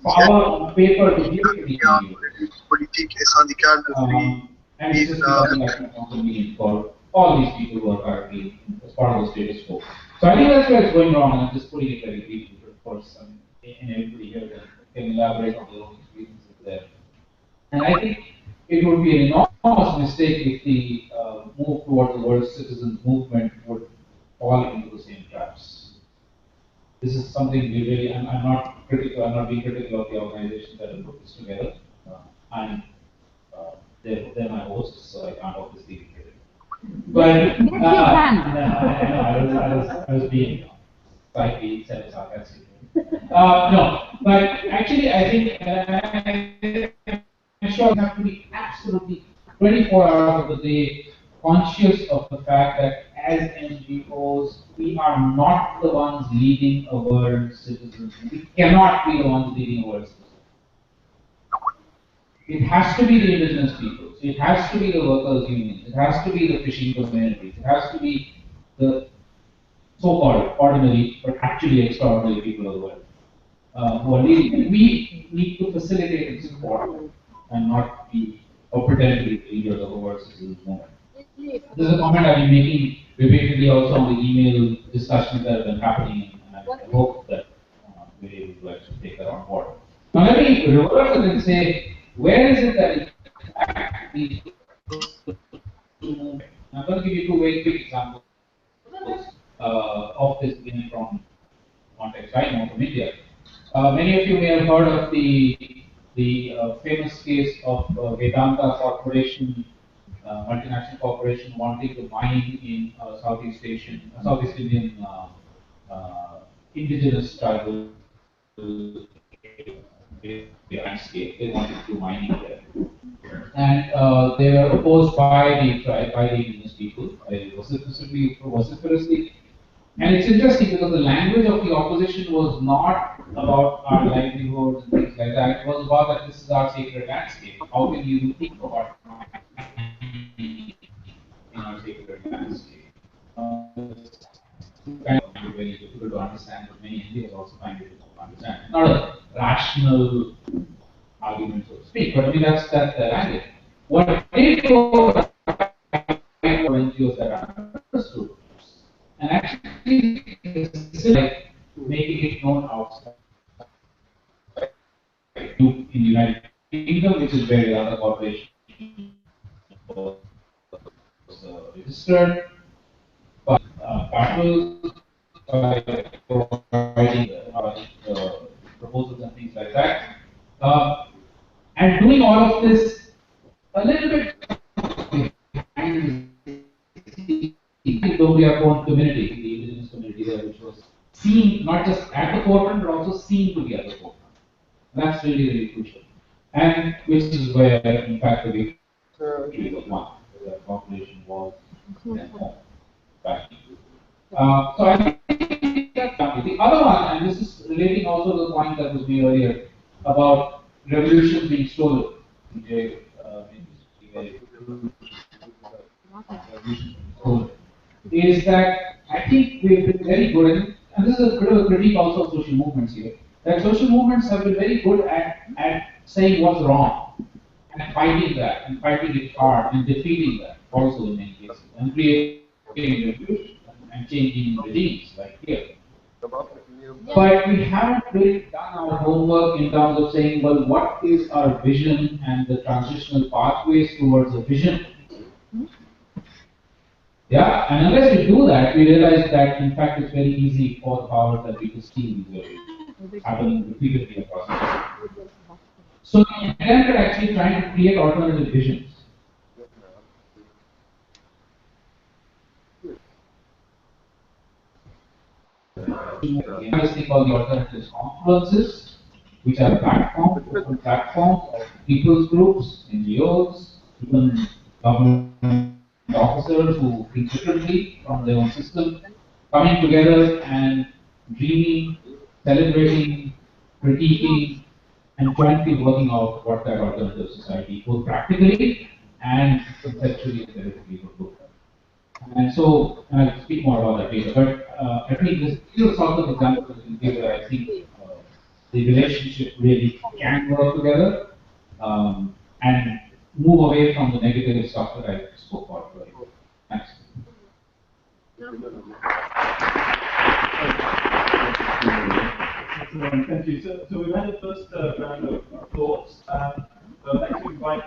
power on paper to give to the NGOs. And it's just becoming like more convenient for all these people who are currently as part of the status quo. So I think that's where it's going wrong, and I'm just putting it very briefly, but of course, and everybody here can elaborate on their own experiences there. And I think it would be an enormous mistake if the move towards the world citizens movement would fall into the same traps. This is something we really, I'm not critical, I'm not being critical of the organizations that have put this together. I'm they're my hosts, so I can't obviously be critical. But I was being slightly sarcastic. No, but actually, I think I'm sure we have to be absolutely 24 hours of the day conscious of the fact that as NGOs, we are not the ones leading a world citizen. We cannot be the ones leading a world citizen. It has to be the indigenous peoples, it has to be the workers' unions, it has to be the fishing communities, it has to be the so-called ordinary but actually extraordinary people of the world who are leading. We need to facilitate and support and not be or pretend to be the leaders of the world citizens movement. This is a comment I've been making repeatedly also on the email discussions that have been happening, and I hope that we're able to actually take that on board. Now let me reverse it and say, where is it that we I'm going to give you two very quick examples of this being from context I know from India. Many of you may have heard of the famous case of Vedanta Corporation, multinational corporation wanting to mine in Southeast Indian indigenous tribal landscape. They wanted to do mining there. And they were opposed by the tribe, by the indigenous people, vociferously. And it's interesting because the language of the opposition was not about our livelihoods and things like that. It was about that this is our sacred landscape. How can you think about in our sacred landscape? Kind of very difficult to understand, but many Indians also find it difficult to understand. Not a rational argument, so to speak, but I mean that's the language. What they do NGOs that are understood, and actually like making it known outside in the United Kingdom, which is where the other corporation was registered, but partners by providing proposals and things like that, and doing all of this a little bit behind the own community, the indigenous community there, which was seen not just at the forefront, but also seen to be at the forefront. And that's really, really crucial. And which is where, in fact, the victory was won. The population was then home. Back. So I think that's the other one, and this is relating also to the point that was made earlier about revolutions being stolen. Is that I think we've been very good, and this is a bit of a critique also of social movements here, that social movements have been very good at saying what's wrong, and fighting that, and fighting it hard, and defeating that also in many cases, and creating revolution and changing regimes like here. But we haven't really done our homework in terms of saying, well, what is our vision and the transitional pathways towards a vision? Yeah, and unless we do that, we realize that in fact it's very easy for the powers that we to steal these happening repeatedly across the world. So the attempt at actually trying to create alternative visions. We have this thing called the alternative confluences, which are platforms, different platforms of people's groups, NGOs, even government officers who think differently from their own system, coming together and dreaming, celebrating, critiquing, and jointly working out what that alternative society, both practically and conceptually and theoretically, would look like. And so, and I'll speak more about that later, but I think this few sorts of examples will give where I think the relationship really can work together and move away from the negative stuff that I spoke about earlier. Thanks. Thank you. So we've had the first round of thoughts. So I'd like to invite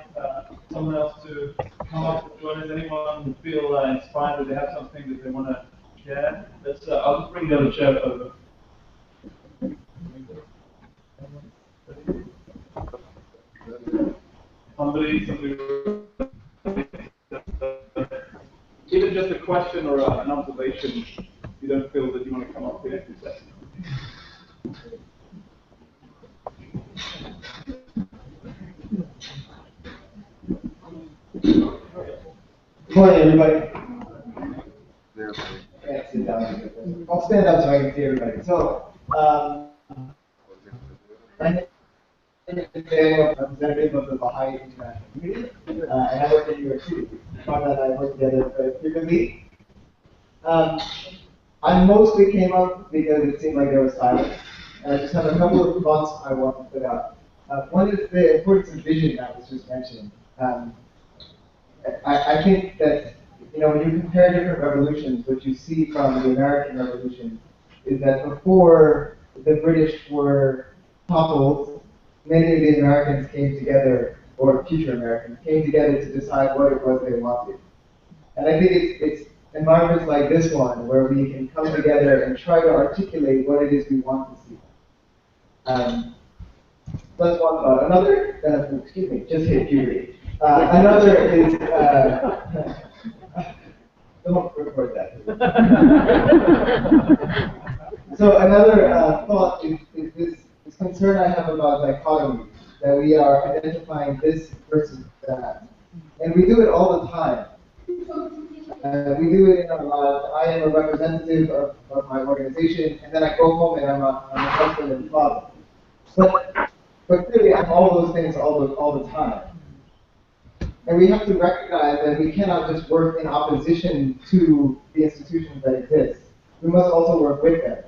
someone else to come up and join us. Anyone feel inspired that they have something that they want to share? I'll just bring the other chair over. Somebody. Even just a question or an observation, you don't feel that you want to come up here and say. Good morning, everybody. Yeah, sit down. I'll stand up so I can see everybody. So, my name is Daniel, representative of the Baha'i International Community, and I work in New York City. Conrad and I work together very frequently. I mostly came up because it seemed like there was silence, and I just have a couple of thoughts I want to put out. One is the importance of vision that was just mentioned. I think that, you know, when you compare different revolutions, what you see from the American Revolution is that before the British were toppled, many of the Americans came together, or future Americans, came together to decide what it was they wanted. And I think it's environments like this one where we can come together and try to articulate what it is we want to see. That's one thought. Another, excuse me, just hit puberty. Another is, don't record that. So another thought is this concern I have about dichotomy, that we are identifying this versus that. And we do it all the time. We do it in our lives. I am a representative of my organization, and then I go home and I'm a husband and father. But clearly I'm all those things all the time. And we have to recognize that we cannot just work in opposition to the institutions that exist. We must also work with them.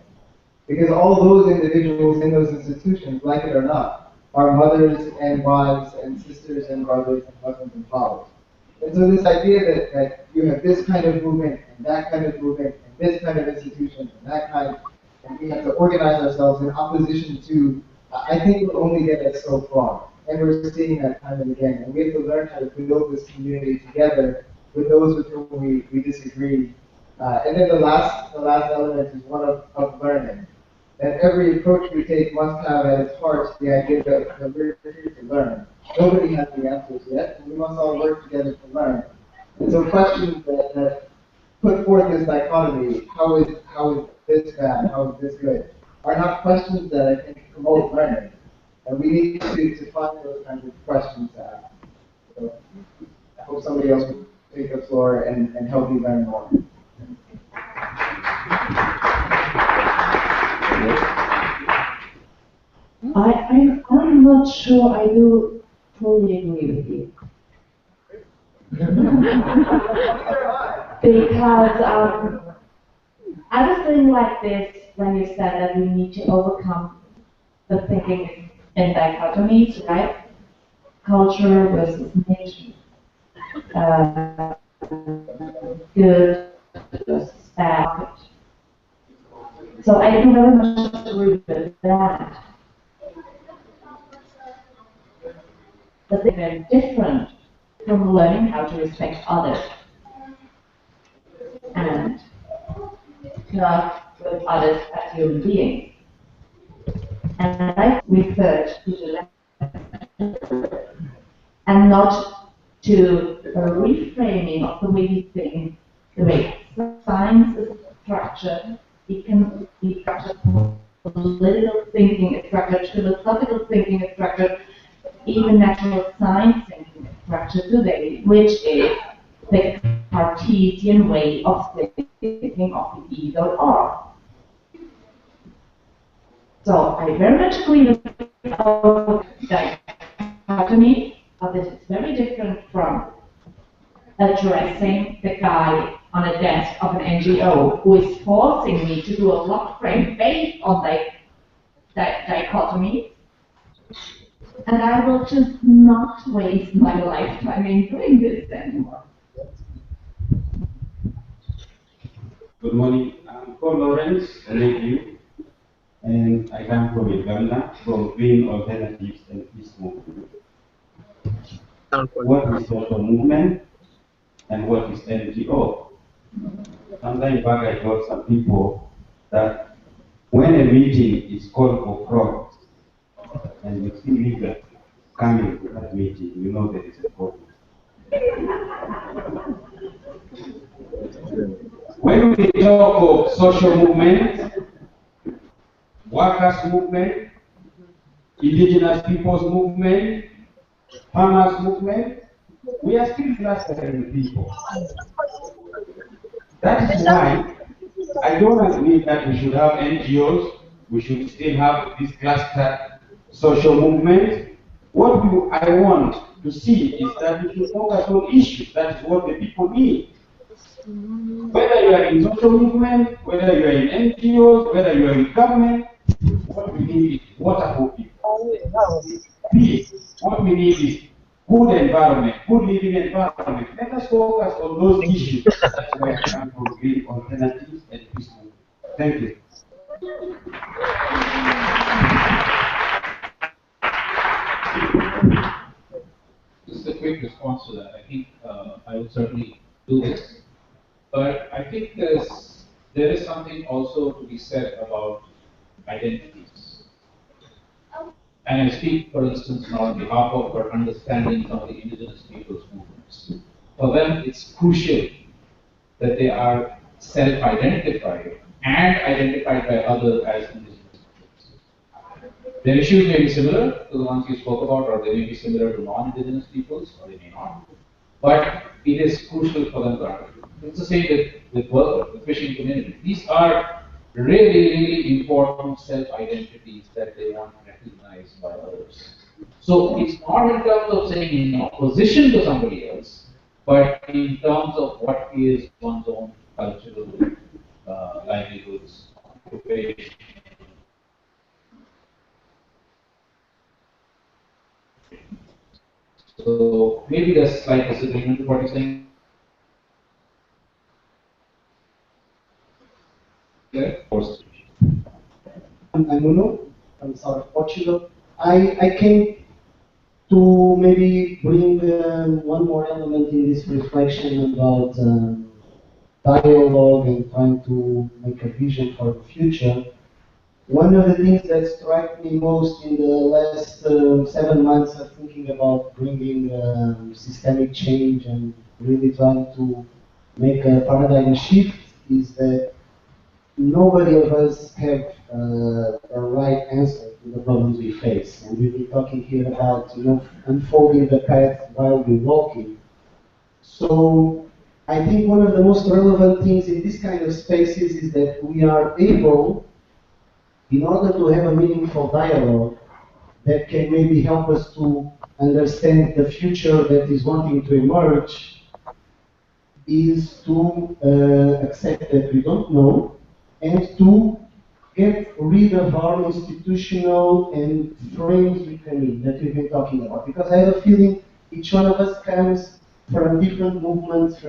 Because all those individuals in those institutions, like it or not, are mothers and wives and sisters and brothers and husbands and fathers. And so this idea that you have this kind of movement and that kind of movement and this kind of institution and that kind, and we have to organize ourselves in opposition to, I think will only get us so far. And we're seeing that time and again. And we have to learn how to build this community together with those with whom we disagree. And then the last element is one of learning. That every approach we take must have at its heart the idea that we're here to learn. Nobody has the answers yet, and we must all work together to learn. And so questions that put forth this dichotomy, how is this bad, how is this good, are not questions that I think promote learning. And we need to find those kinds of questions to ask. So I hope somebody else will take the floor and help me learn more. I'm not sure I do totally agree with you. Because I was feeling like this when you said that we need to overcome the thinking in dichotomies, right? Culture versus nature. Good versus bad. So I do very much agree with that. But they're very different from learning how to respect others and love with others as human beings. And I referred to the and not to a reframing of the way we think, the way science is structured. It can politically structured, political thinking is structured, philosophical thinking is structured, even natural science thinking is structured today, which is the Cartesian way of thinking of the either or. So I very much agree with our dichotomy, but this is very different from addressing the guy on a desk of an NGO who is forcing me to do a block frame based on that dichotomy. And I will just not waste my lifetime in doing this anymore. Good morning. I'm Paul Lawrence, Review, and I come from Uganda, from Green Alternatives and Peace Movement. What is social movement and what is NGO? Sometimes back I told some people that when a meeting is called for progress and you see leaders coming to that meeting, you know there is a problem. When we talk of social movement, workers' movement, indigenous peoples' movement, farmers' movement, we are still clustering people. That is why I don't agree that we should have NGOs, we should still have this clustered social movement. What I want to see is that we should focus on issues. That is what the people need. Whether you are in social movement, whether you are in NGOs, whether you are in government, what we need is water for people. Peace. What we need is good environment, good living environment. Let us focus on those issues. That's why I come from Green Alternatives and Peace Movement. Thank you. Just a quick response to that. I think I would certainly do this. But I think there is something also to be said about identities. And I speak, for instance, now on behalf of our understanding some of the indigenous people's movements. For them, it's crucial that they are self-identified and identified by others as indigenous peoples. Their issues may be similar to the ones you spoke about, or they may be similar to non-indigenous peoples, or they may not. But it is crucial for them to understand. It's the same with workers, the fishing community. These are really, really important self-identities that they want recognized by others. So it's not in terms of saying in opposition to somebody else, but in terms of what is one's own cultural livelihoods, occupation. So maybe there's slight disagreement with what you're saying. I'm Nuno, from South Portugal. I came to maybe bring one more element in this reflection about dialogue and trying to make a vision for the future. One of the things that struck me most in the last 7 months of thinking about bringing systemic change and really trying to make a paradigm shift is that nobody of us have a right answer to the problems we face. And we've been talking here about, unfolding the path while we're walking. So I think one of the most relevant things in this kind of spaces is that we are able, in order to have a meaningful dialogue that can maybe help us to understand the future that is wanting to emerge, is to accept that we don't know, and to get rid of our institutional and frames that we've been talking about. Because I have a feeling each one of us comes from different movements,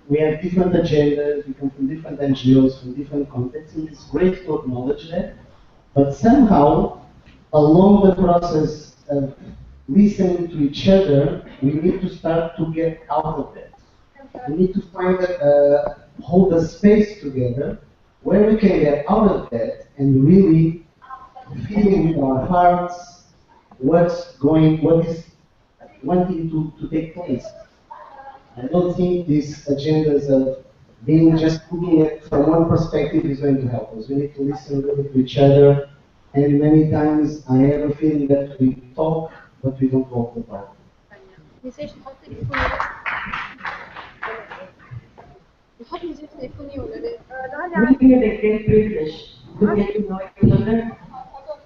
we have different agendas, we come from different NGOs, from different contexts, and it's great to acknowledge that. But somehow, along the process of listening to each other, we need to start to get out of that. We need to find hold a space together where we can get out of that and really feel with our hearts what is wanting to take place. I don't think these agendas of being just looking at from one perspective is going to help us. We need to listen really to each other, and many times I have a feeling that we talk, but we don't walk the talk. We have the great privilege to get to know each other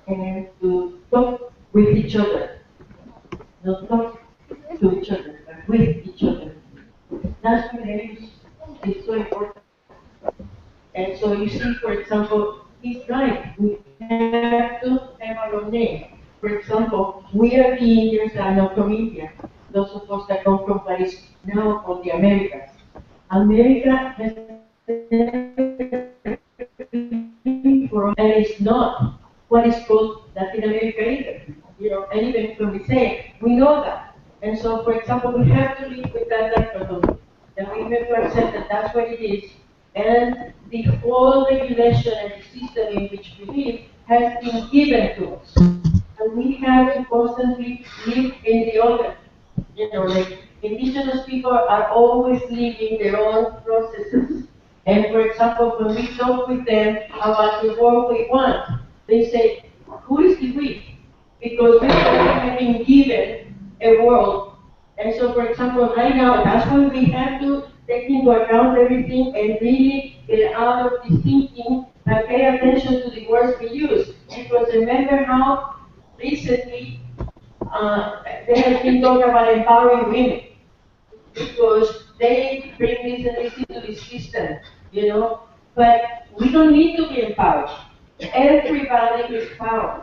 and to talk with each other. Not talk to each other, but with each other. That's what is so important. And so you see, for example, he's right. We have to have our own name. For example, we are the Indians that are not from India. Those of us that come from what is now called the Americas. America has and it's not what is called Latin America either. You know, and even when we say, we know that. And so, for example, we have to live with that dichotomy. And we have to accept that that's what it is. And the whole regulation and the system in which we live has been given to us. And we have to constantly live in the other. You know, like indigenous people are always living their own processes. And for example, when we talk with them about the world we want, they say, who is the we? Because we have been given a world. And so, for example, right now, that's why we have to take into account everything and really get out of this thinking and pay attention to the words we use. Because remember how recently they have been talking about empowering women because they bring this and this into the system, you know. But we don't need to be empowered. Everybody is powered.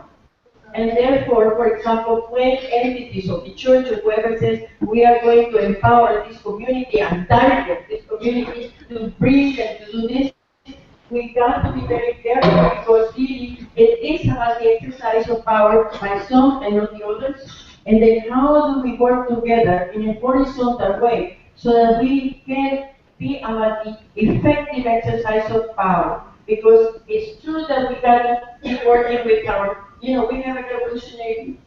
And therefore, for example, when entities of the church or whoever says we are going to empower this community and target this community to bring them to do this, we got to be very careful because really it is about the exercise of power by some and not the others. And then how do we work together in a horizontal way so that we can be about the effective exercise of power? Because it's true that we gotta keep working with our, you know, we have a revolutionary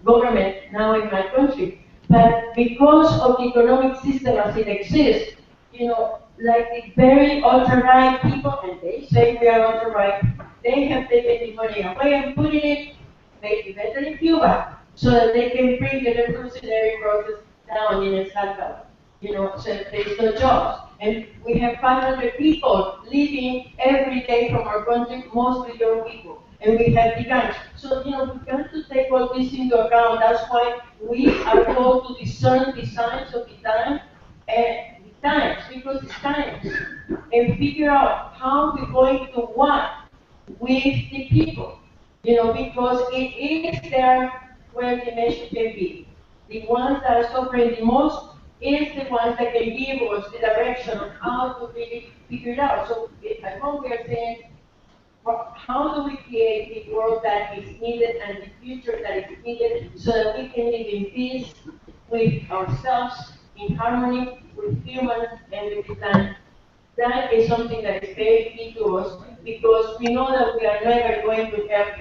government now in my country, but because of the economic system as it exists, you know, like the very ultra-right people, and they say we are ultra-right, they have taken the money away and put it maybe better in Cuba, so that they can bring the revolutionary process down in El Salvador. You know, so there's no jobs. And we have 500 people leaving every day from our country, mostly young people. And we have the gangs. So, you know, we've got to take all this into account. That's why we are called to discern the signs of the time and the times, because it's times. And figure out how we're going to work with the people. You know, because it is there where the nation can be. The ones that are suffering the most is the ones that can give us the direction on how to really figure it out. So at home we are saying, well, how do we create the world that is needed and the future that is needed so that we can live in peace with ourselves, in harmony with humans and with the planet. That is something that is very key to us because we know that we are never going to help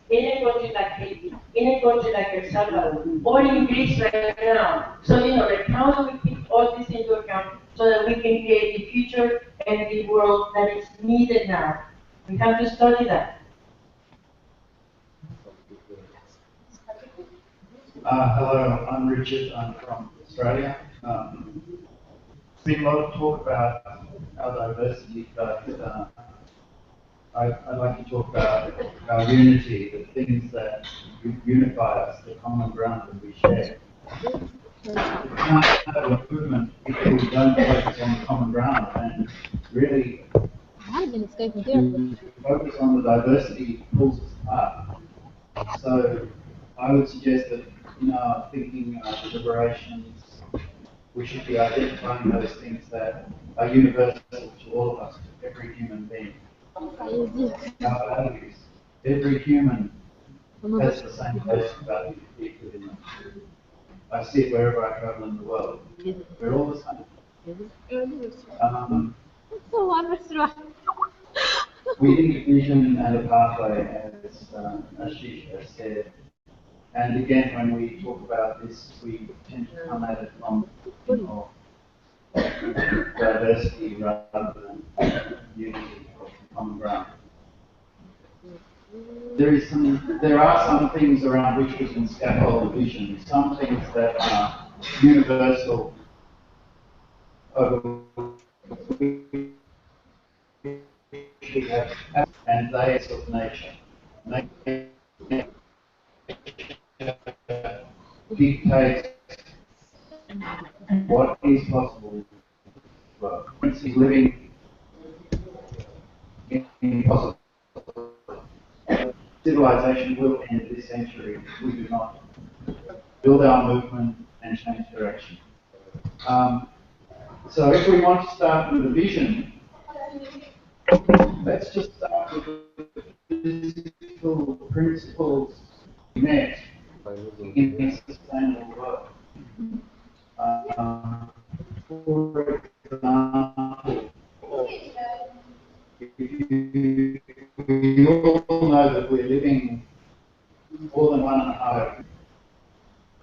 in a country like Haiti, in a country like El Salvador, or in Greece right now. So, you know, like how do we take all this into account so that we can create the future and the world that is needed now? We have to study that. Hello, I'm Richard. I'm from Australia. There's been a lot of talk about our diversity, but I'd like to talk about our unity, the things that unify us, the common ground that we share. We can't have a movement if we don't focus on the common ground and really focus on the diversity pulls us apart. So I would suggest that in our thinking of deliberations, we should be identifying those things that are universal to all of us, to every human being. Our values. Every human has the same basic value deep within them. I see it wherever I travel in the world. We're all the same. We need a vision and a pathway, as Ashish has said. And again, when we talk about this, we tend to come at it from diversity rather than unity or common ground. There are some things around which we can scaffold vision, some things that are universal over which we have, and they of nature. Nature dictates what is possible. Well, is living in possible. Civilization will end this century if we do not build our movement and change direction. So if we want to start with a vision, let's just start with the physical principles met in a sustainable world. For example, we all know that we're living more than 1.5.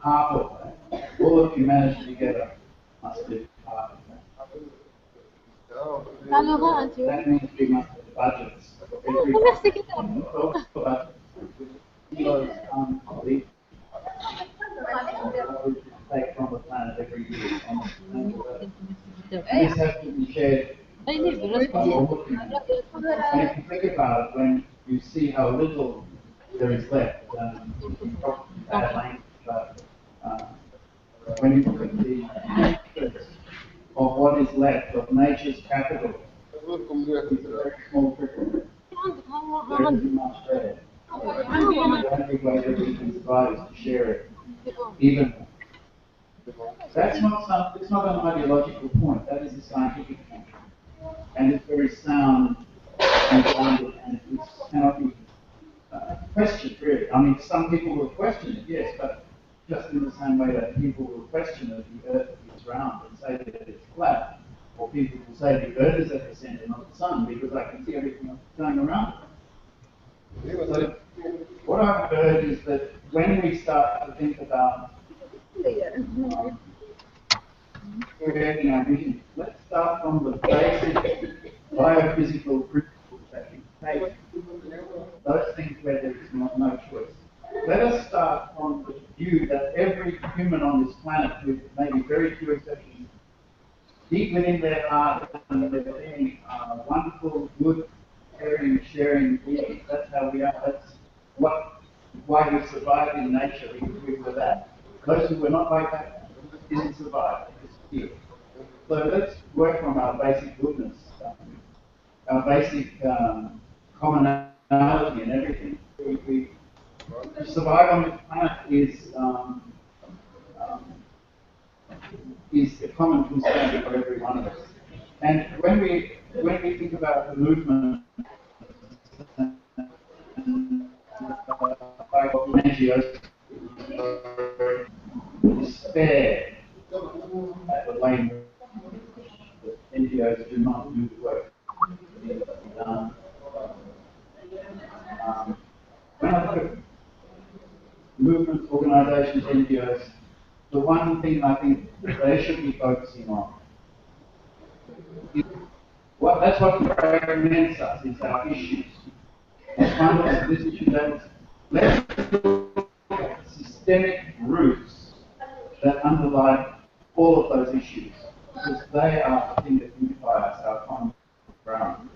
Half of that, all of humanity together must live half of that. That means we must have budgets for every budget. Kilos unbelievable. We take from the planet every year on a sustainable level. And this has to be shared by all of humanity. And if you think about it, when you see how little there is left, probably bad language, but when you look at the interest of what is left of nature's capital, it's a very small trickle. There isn't much there. The only way that we can survive is to share it evenly. That's not it's not an ideological point, that is a scientific point. And it's very sound and grounded, and it cannot be questioned, really. I mean, some people will question it, yes, but just in the same way that people will question that the Earth is round and say that it's flat, or people will say the Earth is at the center, not the sun, because I can see everything going around it. So, what I've heard is that when we start to think about creating our vision, let's start from the basic biophysical principles that we take. Those things where there is no choice. Let us start from the view that every human on this planet, with maybe very few exceptions, deep within their heart and their being, are wonderful, good, caring, sharing beings. That's how we are. That's why we survived in nature, because we were that. Those who were not like that didn't survive, they disappeared. So let's work from our basic goodness, our basic commonality and everything. To survive on this planet is a common concern for every one of us. And when we think about the movement by NGOs, despair at the way that NGOs do not do the work that needs to be done. When I look at movements, organisations, NGOs, the one thing I think that they should be focusing on is that's what fragments us, is our issues. It's fundamental to this issue that let's look at the systemic roots that underlie all of those issues, because they are the thing that unify us, our common ground.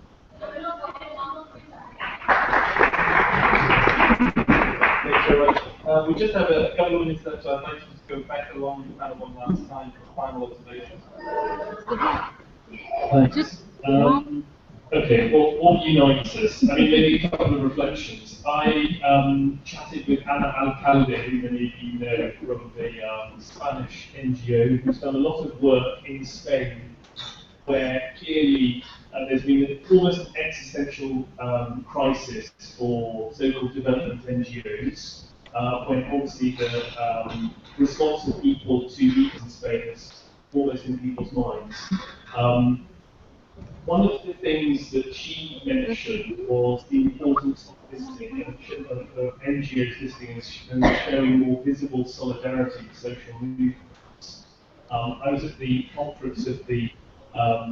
Thanks very much. We just have a couple of minutes left, so I'd like to just go back along the panel one last time for final observations. Thanks. Okay, well, what unites us? I mean, maybe a couple of reflections. I chatted with Ana Alcalde, who many of you know from the Spanish NGO, who's done a lot of work in Spain, where clearly there's been an almost existential crisis for so-called development NGOs, when obviously the response of people to leaders in Spain is almost in people's minds. One of the things that she mentioned was the importance of listening, of NGOs listening and showing more visible solidarity with social movements. I was at the conference of the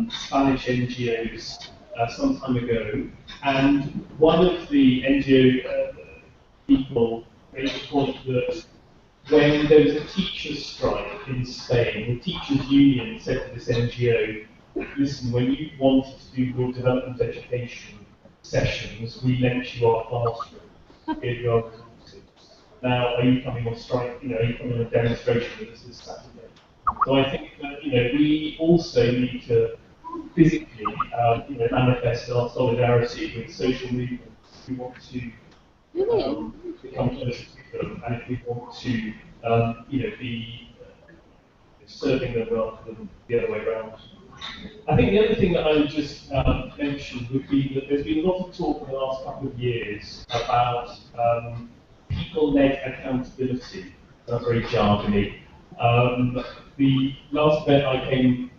Spanish NGOs some time ago, and one of the NGO people made the point that when there was a teachers' strike in Spain, the teachers' union said to this NGO, listen, when you wanted to do your development education sessions, we lent you our classroom, gave you our resources. Now, are you coming on strike, are you coming on a demonstration with us this Saturday? So I think that, we also need to physically, manifest our solidarity with social movements who want to become closer to them, and if we want to, be serving them rather than the other way around. I think the other thing that I would just mention would be that there's been a lot of talk in the last couple of years about people-led accountability. That's very jargony. The last event I came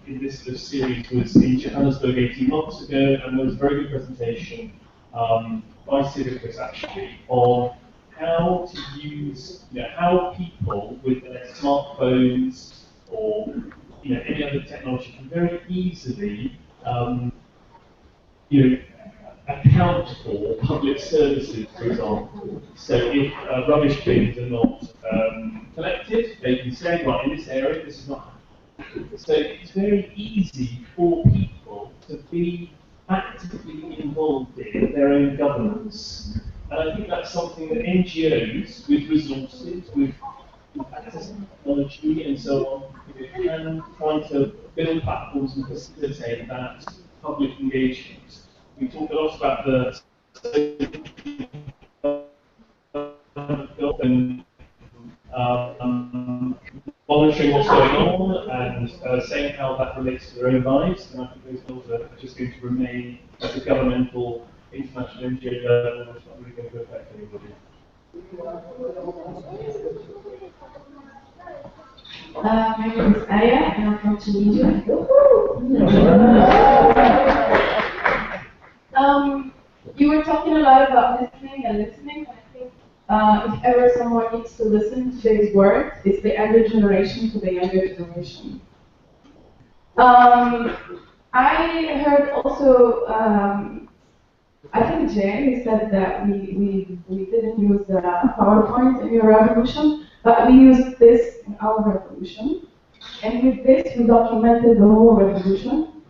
in this sort of series was in Johannesburg 18 months ago, and there was a very good presentation by Civicus actually on how to use, how people with their smartphones or any other technology can very easily account for public services, for example. So if rubbish bins are not collected, they can say, well, in this area, this is not happening. So it's very easy for people to be actively involved in their own governance. And I think that's something that NGOs with resources, with access to technology and so on, can try to build platforms and facilitate that public engagement. We talk a lot about the and monitoring what's going on and saying how that relates to their own lives. And I think those bills are just going to remain at a governmental, international NGO level, which is not really going to affect anybody. My name is Aya, and I'm from Tunisia. You were talking a lot about listening and listening. I think if ever someone needs to listen to today's words, it's the younger generation to the younger generation. I heard also, I think Jay said that we didn't use PowerPoint in your revolution, but we used this in our revolution. And with this, we documented the whole revolution.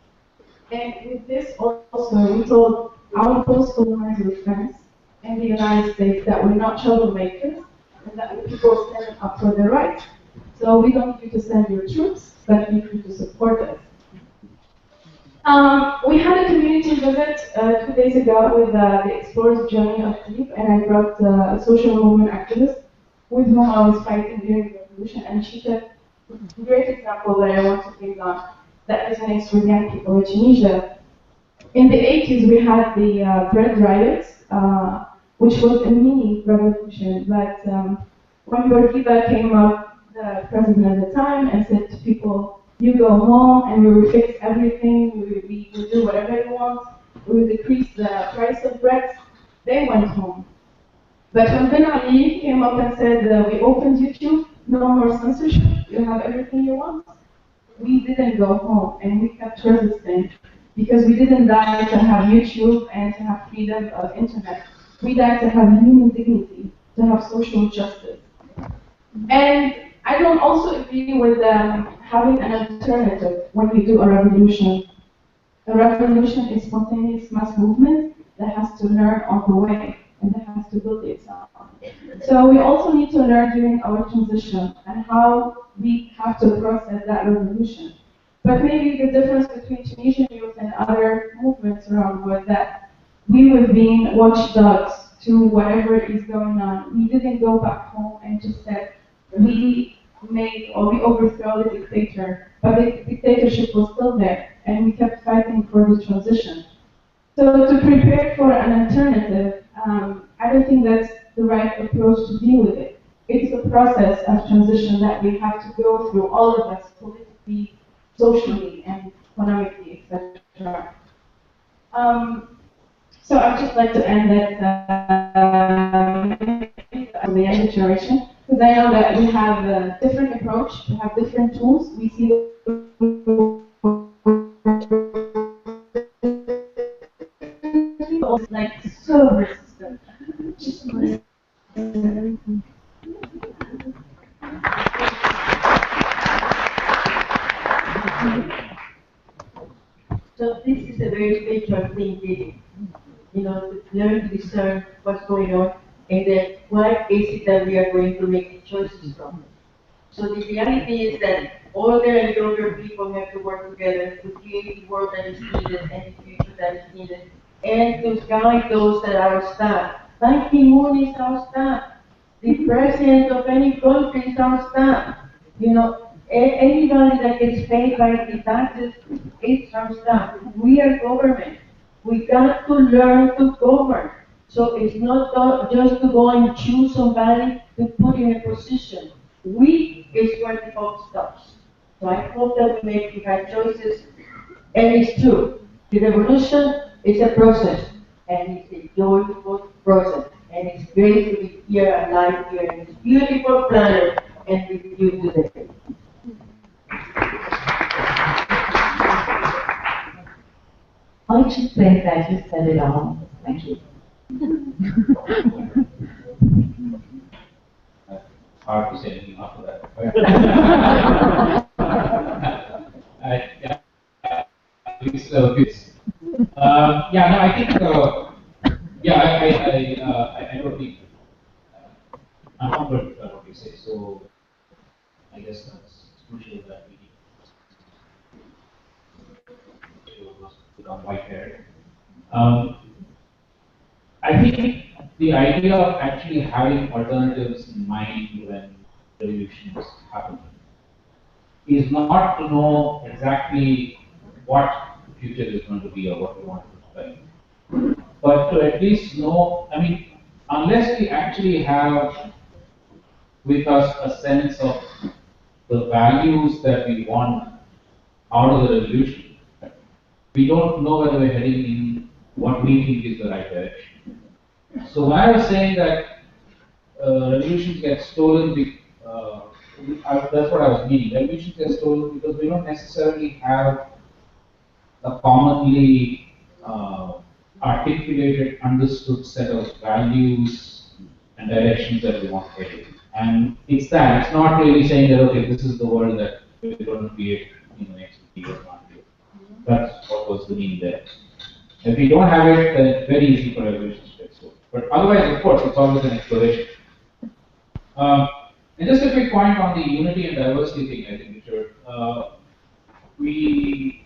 And with this also, we told our post-colonizer friends in the United States that we're not troublemakers and that we're people standing up for their rights. So we don't need you to send your troops, but we need you to support us. We had a community visit 2 days ago with the Explorer's Journey of Deeep, and I brought a social movement activist with whom I was fighting during the revolution, and she said a great example that I want to bring on that resonates with young people in Tunisia. In the 80s, we had the bread riots, which was a mini revolution, but when Bourguiba came up, the president at the time, and said to people, you go home and we will fix everything, we will do whatever you want, we will decrease the price of bread, they went home. But when Ben Ali came up and said, we opened YouTube, no more censorship, you have everything you want, we didn't go home and we kept resisting because we didn't die to have YouTube and to have freedom of internet. We died to have human dignity, to have social justice. And I don't also agree with having an alternative when we do a revolution. A revolution is spontaneous mass movement that has to learn on the way and that has to build itself. So we also need to learn during our transition and how we have to process that revolution. But maybe the difference between Tunisian youth and other movements around was that we were being watchdogs to whatever is going on. We didn't go back home and just said, we made or we overthrew the dictator, but the dictatorship was still there, and we kept fighting for the transition. So to prepare for an alternative, I don't think that's the right approach to deal with it. It's a process of transition that we have to go through, all of us, politically, socially, and economically, etc. So I'd just like to end that the younger generation. Because I know that we have a different approach, we have different tools. We see the like so resistant. Just listen. So this is a very spiritual thing, really. You know, to learn to discern what's going on, and then what is it that we are going to make the choices from. So the reality is that older and younger people have to work together to create the world that is needed and the future that is needed, and to guide those that are stuck. Ban Ki-moon is our staff. The president of any country is our staff. You know, anybody that gets paid by the taxes is our staff. We are government. We got to learn to govern. So it's not just to go and choose somebody to put in a position. We is where the buck stops. So I hope that we make the right choices. And it's true. The revolution is a process, and it's a joyful process. And it's great to be here alive here in this beautiful planet and with you today. I should say that you said it all. Thank you. Hard to say anything after that. Yeah, please, please. Yeah, no, I think, yeah, I totally, I'm on board with what you say. So, I guess that's crucial that we become white haired. I think the idea of actually having alternatives in mind when revolutions happen is not to know exactly what the future is going to be or what we want it to look like, but to at least know, I mean, unless we actually have with us a sense of the values that we want out of the revolution, we don't know whether we're heading in what we think is the right direction. So when I was saying that revolutions get stolen, that's what I was meaning. Revolutions get stolen because we don't necessarily have a commonly articulated, understood set of values and directions that we want to head in. And it's that. It's not really saying that, okay, this is the world that we're going to create in the next 50 years, 1 year. That's what was the meaning there. If we don't have it, then it's very easy for revolutions to get stolen. But otherwise, of course, it's always an exploration. And just a quick point on the unity and diversity thing, I think, Richard.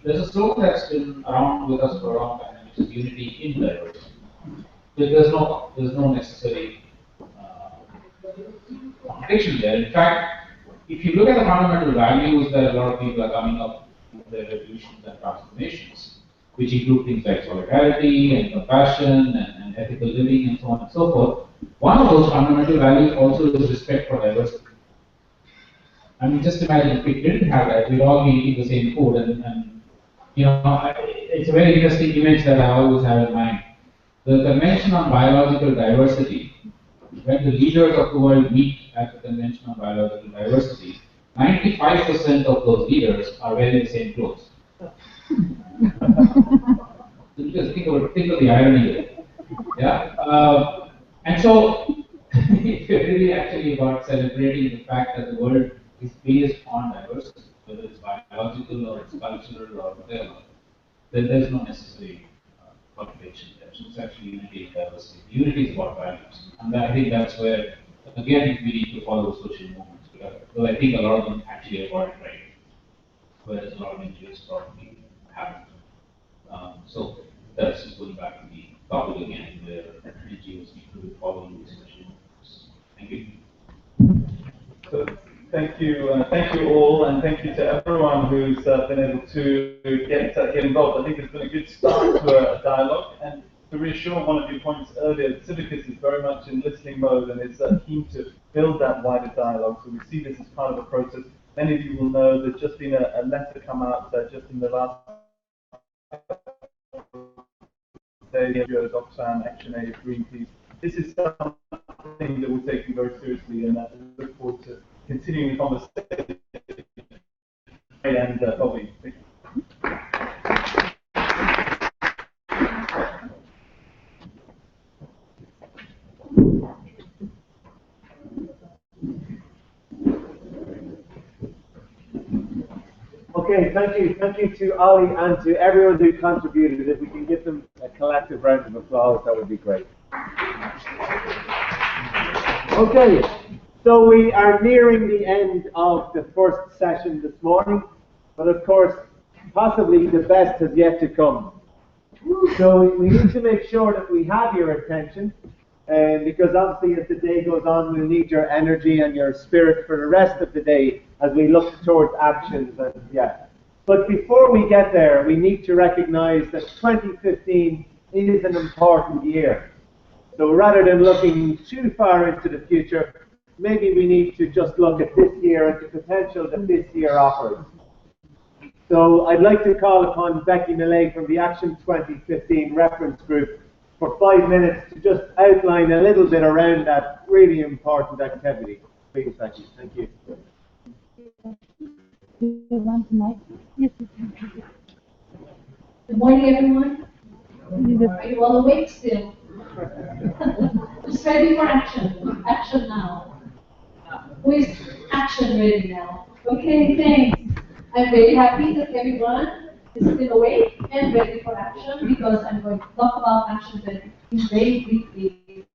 There's a slogan that's been around with us for a long time, which is unity in diversity. There's no necessary contradiction there. In fact, if you look at the fundamental values that a lot of people are coming up with their revolutions and transformations, which include things like solidarity and compassion and ethical living and so on and so forth, one of those fundamental values also is respect for diversity. I mean, just imagine if we didn't have that, we'd all be eating the same food, and you know, it's a very interesting image that I always have in mind. The Convention on Biological Diversity, when the leaders of the world meet at the Convention on Biological Diversity, 95% of those leaders are wearing the same clothes. Just think of the irony there. Yeah, and so it's really actually about celebrating the fact that the world is based on diversity, whether it's biological or it's cultural or whatever. Then there's no necessary contradiction there. So it's actually unity and diversity. Unity is about values, and I think that's where again we need to follow social movements together. Because I think a lot of them actually have got it right, whereas a lot of NGOs probably haven't. So that's going back to the topic again, where NGOs need to follow these social movements. Thank you. So, thank you all, and thank you to everyone who's been able to get involved. I think it's been a good start to a dialogue, and to reassure one of your points earlier, Civicus is very much in listening mode and is keen to build that wider dialogue. So we see this as part of a process. Many of you will know there's just been a letter come out just in the last day, NGOs, Oxfam, Action Aid, Greenpeace. This is something that we're taking very seriously, and I look forward to continuing the conversation. And Bobby. Okay, thank you to Ali and to everyone who contributed. If we can give them a collective round of applause, that would be great. Okay, so we are nearing the end of the first session this morning, but of course, possibly the best has yet to come. So we need to make sure that we have your attention, because obviously as the day goes on, we'll need your energy and your spirit for the rest of the day as we look towards actions. And yeah. But before we get there, we need to recognize that 2015 is an important year. So rather than looking too far into the future, maybe we need to just look at this year and the potential that this year offers. So I'd like to call upon Becky Millay from the Action 2015 reference group for 5 minutes to just outline a little bit around that really important activity. Please, Becky. Thank you. Good morning, everyone. Are you all awake still? Just ready for action. Action now. Who is action ready now? Okay, thanks. I'm very happy that everyone is still awake and ready for action, because I'm going to talk about Action 2015 very briefly.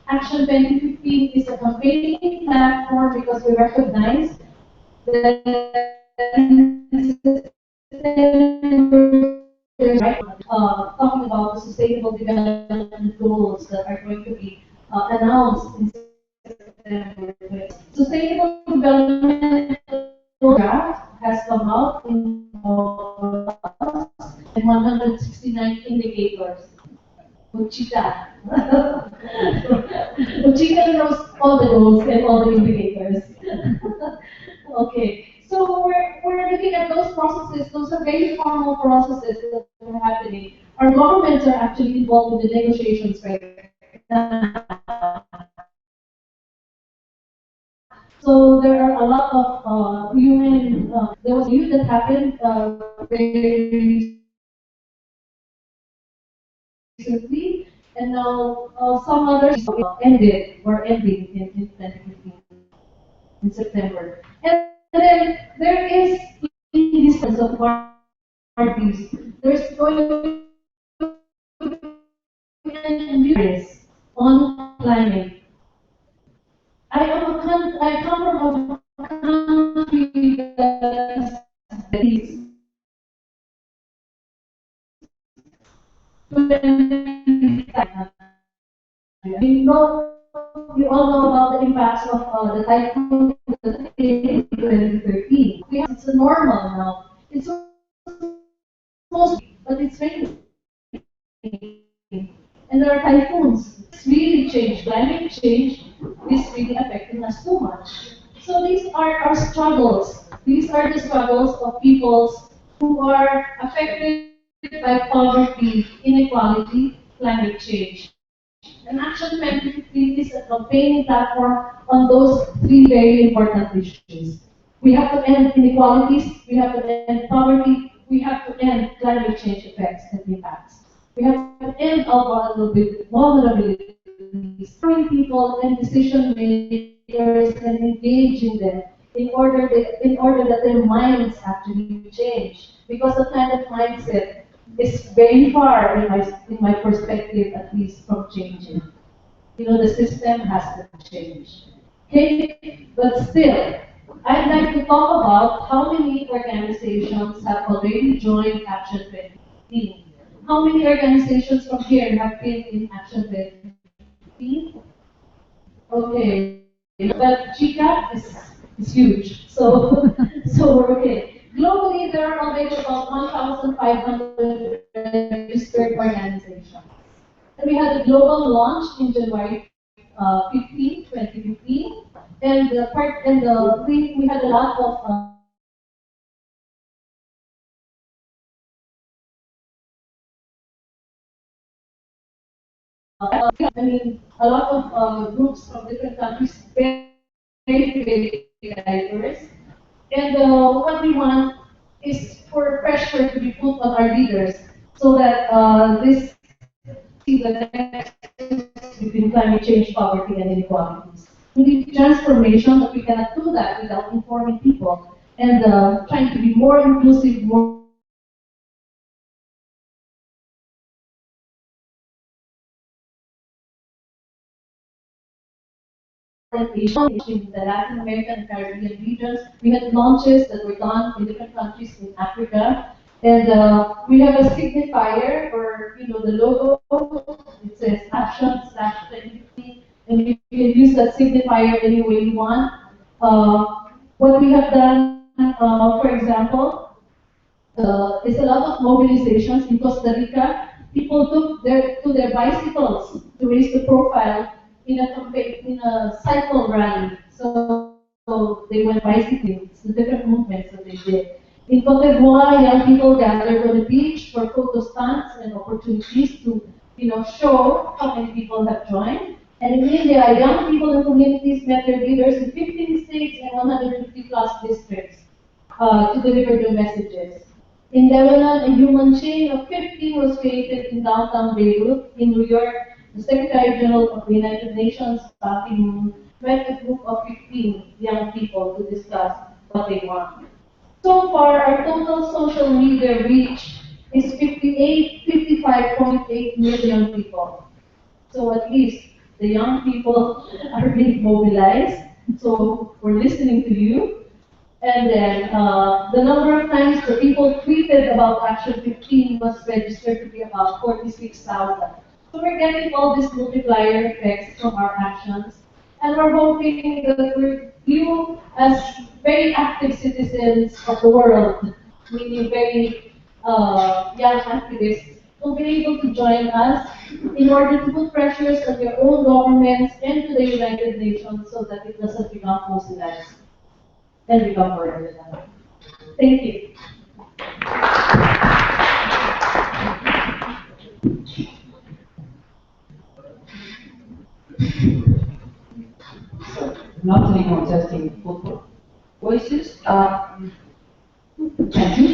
Action 2015 is a campaigning platform because we recognize that talking about the sustainable development goals that are going to be announced in September. Sustainable development draft has come out in 169 indicators. Uchita. Uchita knows all the goals and all the indicators. Okay, so we're looking at those processes. Those are very formal processes that are happening. Our governments are actually involved in the negotiations right now. So there are a lot of human. There was news that happened very recently, and now some others were ending in 2015, in September. And then there is distance of parties. There's going to be an endurance on climate. I come from a country that is you all know about the impacts of the typhoon in 2013. It's a normal now. It's supposed to be, but it's raining. And there are typhoons. It's really changed. Climate change is really affecting us too much. So these are our struggles. These are the struggles of peoples who are affected by poverty, inequality, climate change. And Action 2015 is a campaigning platform on those three very important issues. We have to end inequalities, we have to end poverty, we have to end climate change effects and impacts. We have to end our vulnerabilities, bring people and decision makers and engaging them in order that their minds actually change. Because the kind of mindset is very far, in my perspective at least, from changing. You know, the system has to change. Okay, but still, I'd like to talk about how many organizations have already joined Action 2015. How many organizations from here have been in Action 2015? Okay, but GCAP is huge, so we're okay. Globally, there are already about 1,500 registered organizations. And we had a global launch in January 2015, and we had a lot of I mean, a lot of groups from different countries, very diverse. And what we want is for pressure to be put on our leaders so that this see the nexus between climate change, poverty, and inequalities. We need transformation, but we cannot do that without informing people and trying to be more inclusive, more in the Latin American and Caribbean regions. We had launches that were done in different countries in Africa. And we have a signifier, or the logo. It says action/2050, and you can use that signifier any way you want. What we have done, for example, is a lot of mobilizations in Costa Rica. People took their bicycles to raise the profile in a campaign, in a cycle rally. So they went bicycling. It's the different movements that they did. In Cote d'Ivoire, young people gathered on the beach for photo stunts and opportunities to, show how many people have joined. And in India, young people and communities met their leaders in 15 states and 150 plus districts to deliver their messages. In Lebanon, a human chain of 15 was created in downtown Beirut. In New York, the Secretary General of the United Nations, Ban Ki-moon, met a group of 15 young people to discuss what they want. So far, our total social media reach is 55.8 million people. So at least the young people are being mobilized. So we're listening to you. And then the number of times the people tweeted about Action 15 was registered to be about 46,000. So we're getting all these multiplier effects from our actions. And we're hoping that you, as very active citizens of the world, meaning very young activists, will be able to join us in order to put pressures on your own governments and to the United Nations so that it doesn't become fossilized and become forever. Thank you. Not anymore testing football voices. Thank you.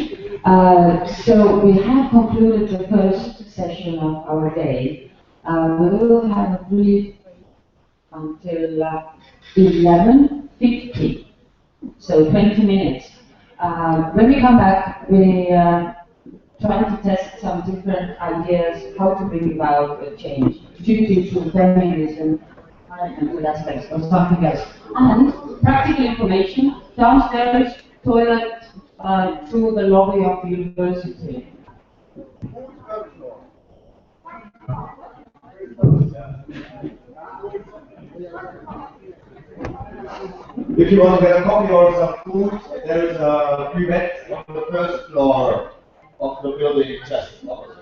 So we have concluded the first session of our day. We will have a brief until 11:50, so 20 minutes. When we come back, we trying to test some different ideas how to bring about a change due to feminism and good aspects or something else. And practical information downstairs, toilet, through the lobby of the university. If you want to get a coffee or some food, there is a buvette on the first floor of the building just opposite.